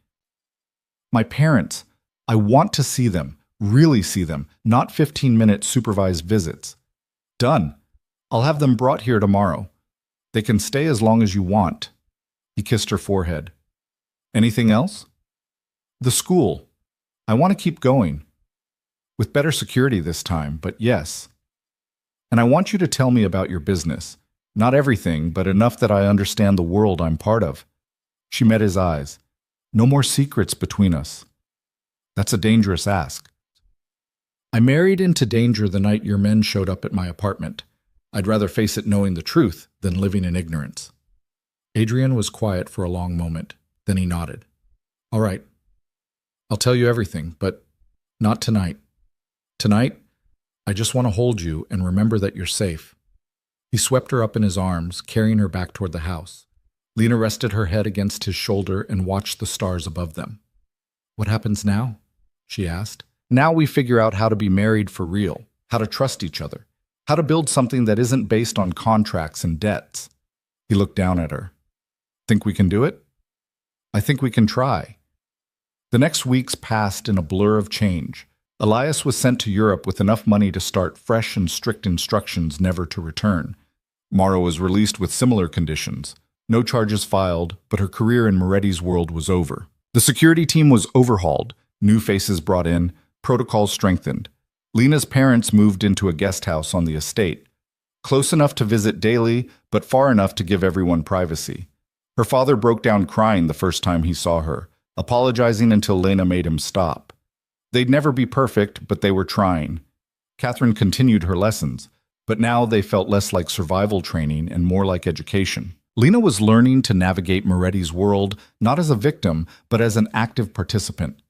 My parents. I want to see them, really see them, not 15-minute supervised visits. Done. I'll have them brought here tomorrow. They can stay as long as you want. He kissed her forehead. Anything else? The school. I want to keep going. With better security this time, but yes. And I want you to tell me about your business. Not everything, but enough that I understand the world I'm part of. She met his eyes. No more secrets between us. That's a dangerous ask. I married into danger the night your men showed up at my apartment. I'd rather face it knowing the truth than living in ignorance. Adrian was quiet for a long moment. Then he nodded. All right. I'll tell you everything, but not tonight. Tonight, I just want to hold you and remember that you're safe. He swept her up in his arms, carrying her back toward the house. Lena rested her head against his shoulder and watched the stars above them. What happens now? She asked. Now we figure out how to be married for real, how to trust each other, how to build something that isn't based on contracts and debts. He looked down at her. Think we can do it? I think we can try. The next weeks passed in a blur of change. Elias was sent to Europe with enough money to start fresh and strict instructions never to return. Mara was released with similar conditions. No charges filed, but her career in Moretti's world was over. The security team was overhauled, new faces brought in, protocols strengthened. Lena's parents moved into a guest house on the estate, close enough to visit daily, but far enough to give everyone privacy. Her father broke down crying the first time he saw her, apologizing until Lena made him stop. They'd never be perfect, but they were trying. Catherine continued her lessons, but now they felt less like survival training and more like education. Lena was learning to navigate Moretti's world not as a victim, but as an active participant.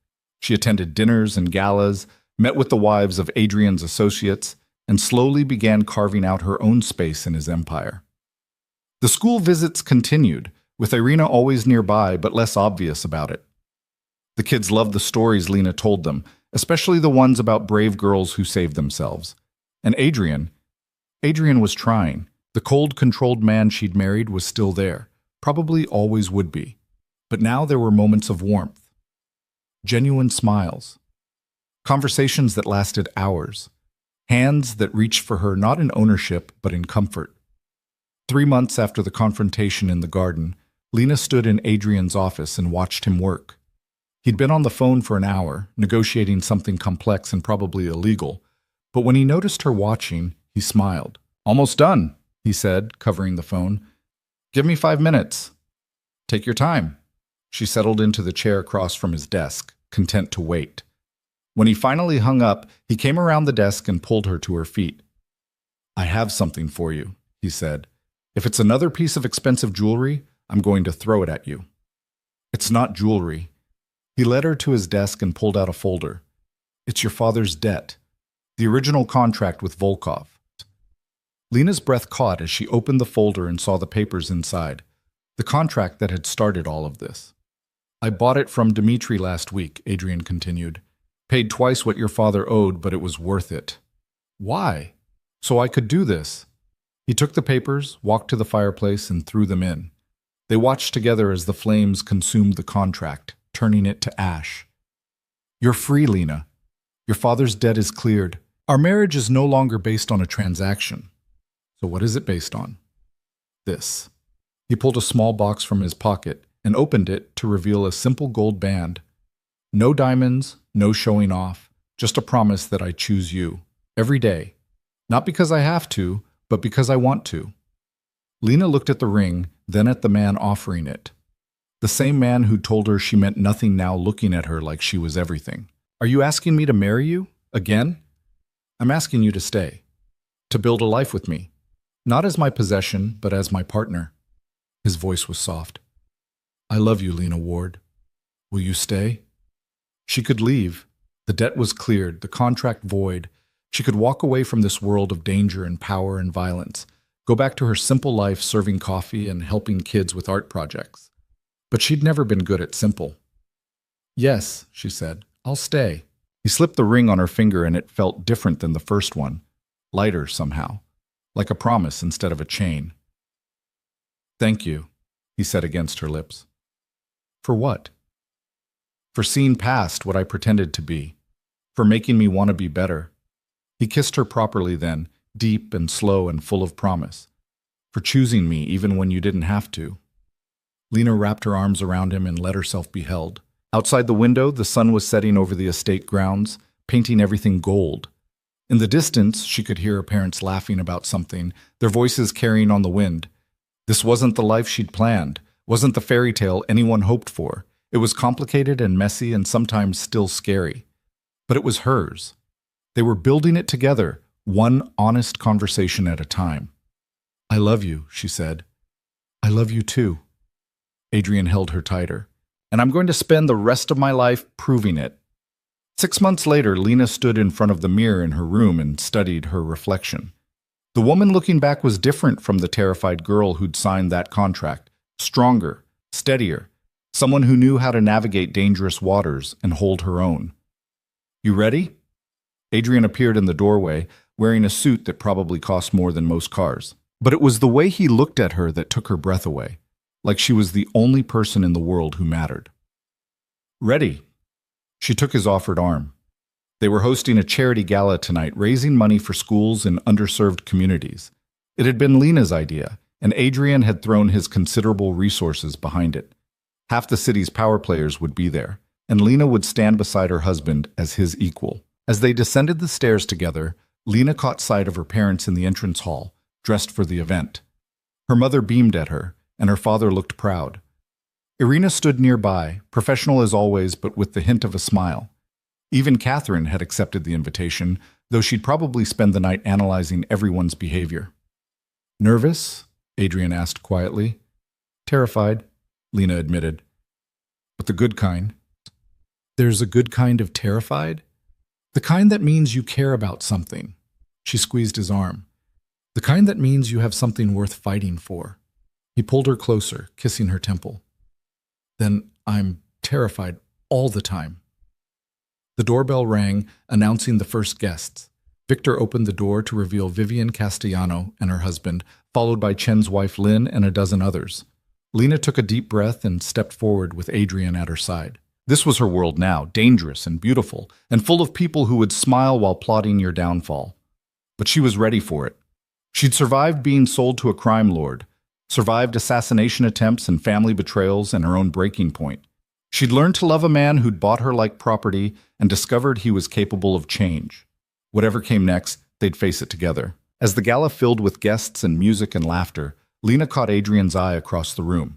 She attended dinners and galas, met with the wives of Adrian's associates, and slowly began carving out her own space in his empire. The school visits continued, with Irina always nearby but less obvious about it. The kids loved the stories Lena told them, especially the ones about brave girls who saved themselves. And Adrian was trying. The cold, controlled man she'd married was still there, probably always would be. But now there were moments of warmth. Genuine smiles. Conversations that lasted hours. Hands that reached for her not in ownership, but in comfort. 3 months after the confrontation in the garden, Lena stood in Adrian's office and watched him work. He'd been on the phone for an hour, negotiating something complex and probably illegal, but when he noticed her watching, he smiled. Almost done, he said, covering the phone. Give me 5 minutes. Take your time. She settled into the chair across from his desk, content to wait. When he finally hung up, he came around the desk and pulled her to her feet. I have something for you, he said. If it's another piece of expensive jewelry, I'm going to throw it at you. It's not jewelry. He led her to his desk and pulled out a folder. It's your father's debt, the original contract with Volkov. Lena's breath caught as she opened the folder and saw the papers inside, the contract that had started all of this. I bought it from Dmitri last week, Adrian continued. Paid twice what your father owed, but it was worth it. Why? So I could do this. He took the papers, walked to the fireplace, and threw them in. They watched together as the flames consumed the contract, turning it to ash. You're free, Lena. Your father's debt is cleared. Our marriage is no longer based on a transaction. So what is it based on? This. He pulled a small box from his pocket and opened it to reveal a simple gold band. No diamonds, no showing off, just a promise that I choose you, every day. Not because I have to, but because I want to. Lena looked at the ring, then at the man offering it. The same man who told her she meant nothing now looking at her like she was everything. Are you asking me to marry you? Again? I'm asking you to stay. To build a life with me. Not as my possession, but as my partner. His voice was soft. I love you, Lena Ward. Will you stay? She could leave. The debt was cleared, the contract void. She could walk away from this world of danger and power and violence, go back to her simple life serving coffee and helping kids with art projects. But she'd never been good at simple. Yes, she said, I'll stay. He slipped the ring on her finger and it felt different than the first one, lighter somehow, like a promise instead of a chain. Thank you, he said against her lips. For what? For seeing past what I pretended to be, for making me want to be better. He kissed her properly then, deep and slow and full of promise, for choosing me even when you didn't have to. Lena wrapped her arms around him and let herself be held. Outside the window, the sun was setting over the estate grounds, painting everything gold. In the distance, she could hear her parents laughing about something, their voices carrying on the wind. This wasn't the life she'd planned, wasn't the fairy tale anyone hoped for. It was complicated and messy and sometimes still scary. But it was hers. They were building it together, one honest conversation at a time. I love you, she said. I love you too. Adrian held her tighter. And I'm going to spend the rest of my life proving it. 6 months later, Lena stood in front of the mirror in her room and studied her reflection. The woman looking back was different from the terrified girl who'd signed that contract. Stronger, steadier, someone who knew how to navigate dangerous waters and hold her own. You ready? Adrian appeared in the doorway, wearing a suit that probably cost more than most cars. But it was the way he looked at her that took her breath away, like she was the only person in the world who mattered. Ready. She took his offered arm. They were hosting a charity gala tonight, raising money for schools in underserved communities. It had been Lena's idea, and Adrian had thrown his considerable resources behind it. Half the city's power players would be there, and Lena would stand beside her husband as his equal. As they descended the stairs together, Lena caught sight of her parents in the entrance hall, dressed for the event. Her mother beamed at her, and her father looked proud. Irina stood nearby, professional as always, but with the hint of a smile. Even Catherine had accepted the invitation, though she'd probably spend the night analyzing everyone's behavior. Nervous? Adrian asked quietly. Terrified, Lena admitted. But the good kind. There's a good kind of terrified? The kind that means you care about something. She squeezed his arm. The kind that means you have something worth fighting for. He pulled her closer, kissing her temple. Then I'm terrified all the time. The doorbell rang, announcing the first guests. Victor opened the door to reveal Vivian Castellano and her husband, followed by Chen's wife Lynn and a dozen others. Lena took a deep breath and stepped forward with Adrian at her side. This was her world now, dangerous and beautiful, and full of people who would smile while plotting your downfall. But she was ready for it. She'd survived being sold to a crime lord, survived assassination attempts and family betrayals and her own breaking point. She'd learned to love a man who'd bought her like property and discovered he was capable of change. Whatever came next, they'd face it together. As the gala filled with guests and music and laughter, Lena caught Adrian's eye across the room.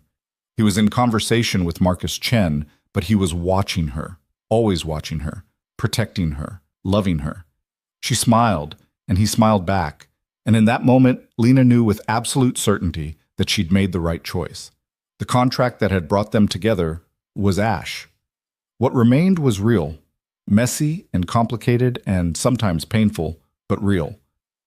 He was in conversation with Marcus Chen, but he was watching her, always watching her, protecting her, loving her. She smiled, and he smiled back, and in that moment, Lena knew with absolute certainty that she'd made the right choice. The contract that had brought them together was ash. What remained was real, messy and complicated and sometimes painful, but real.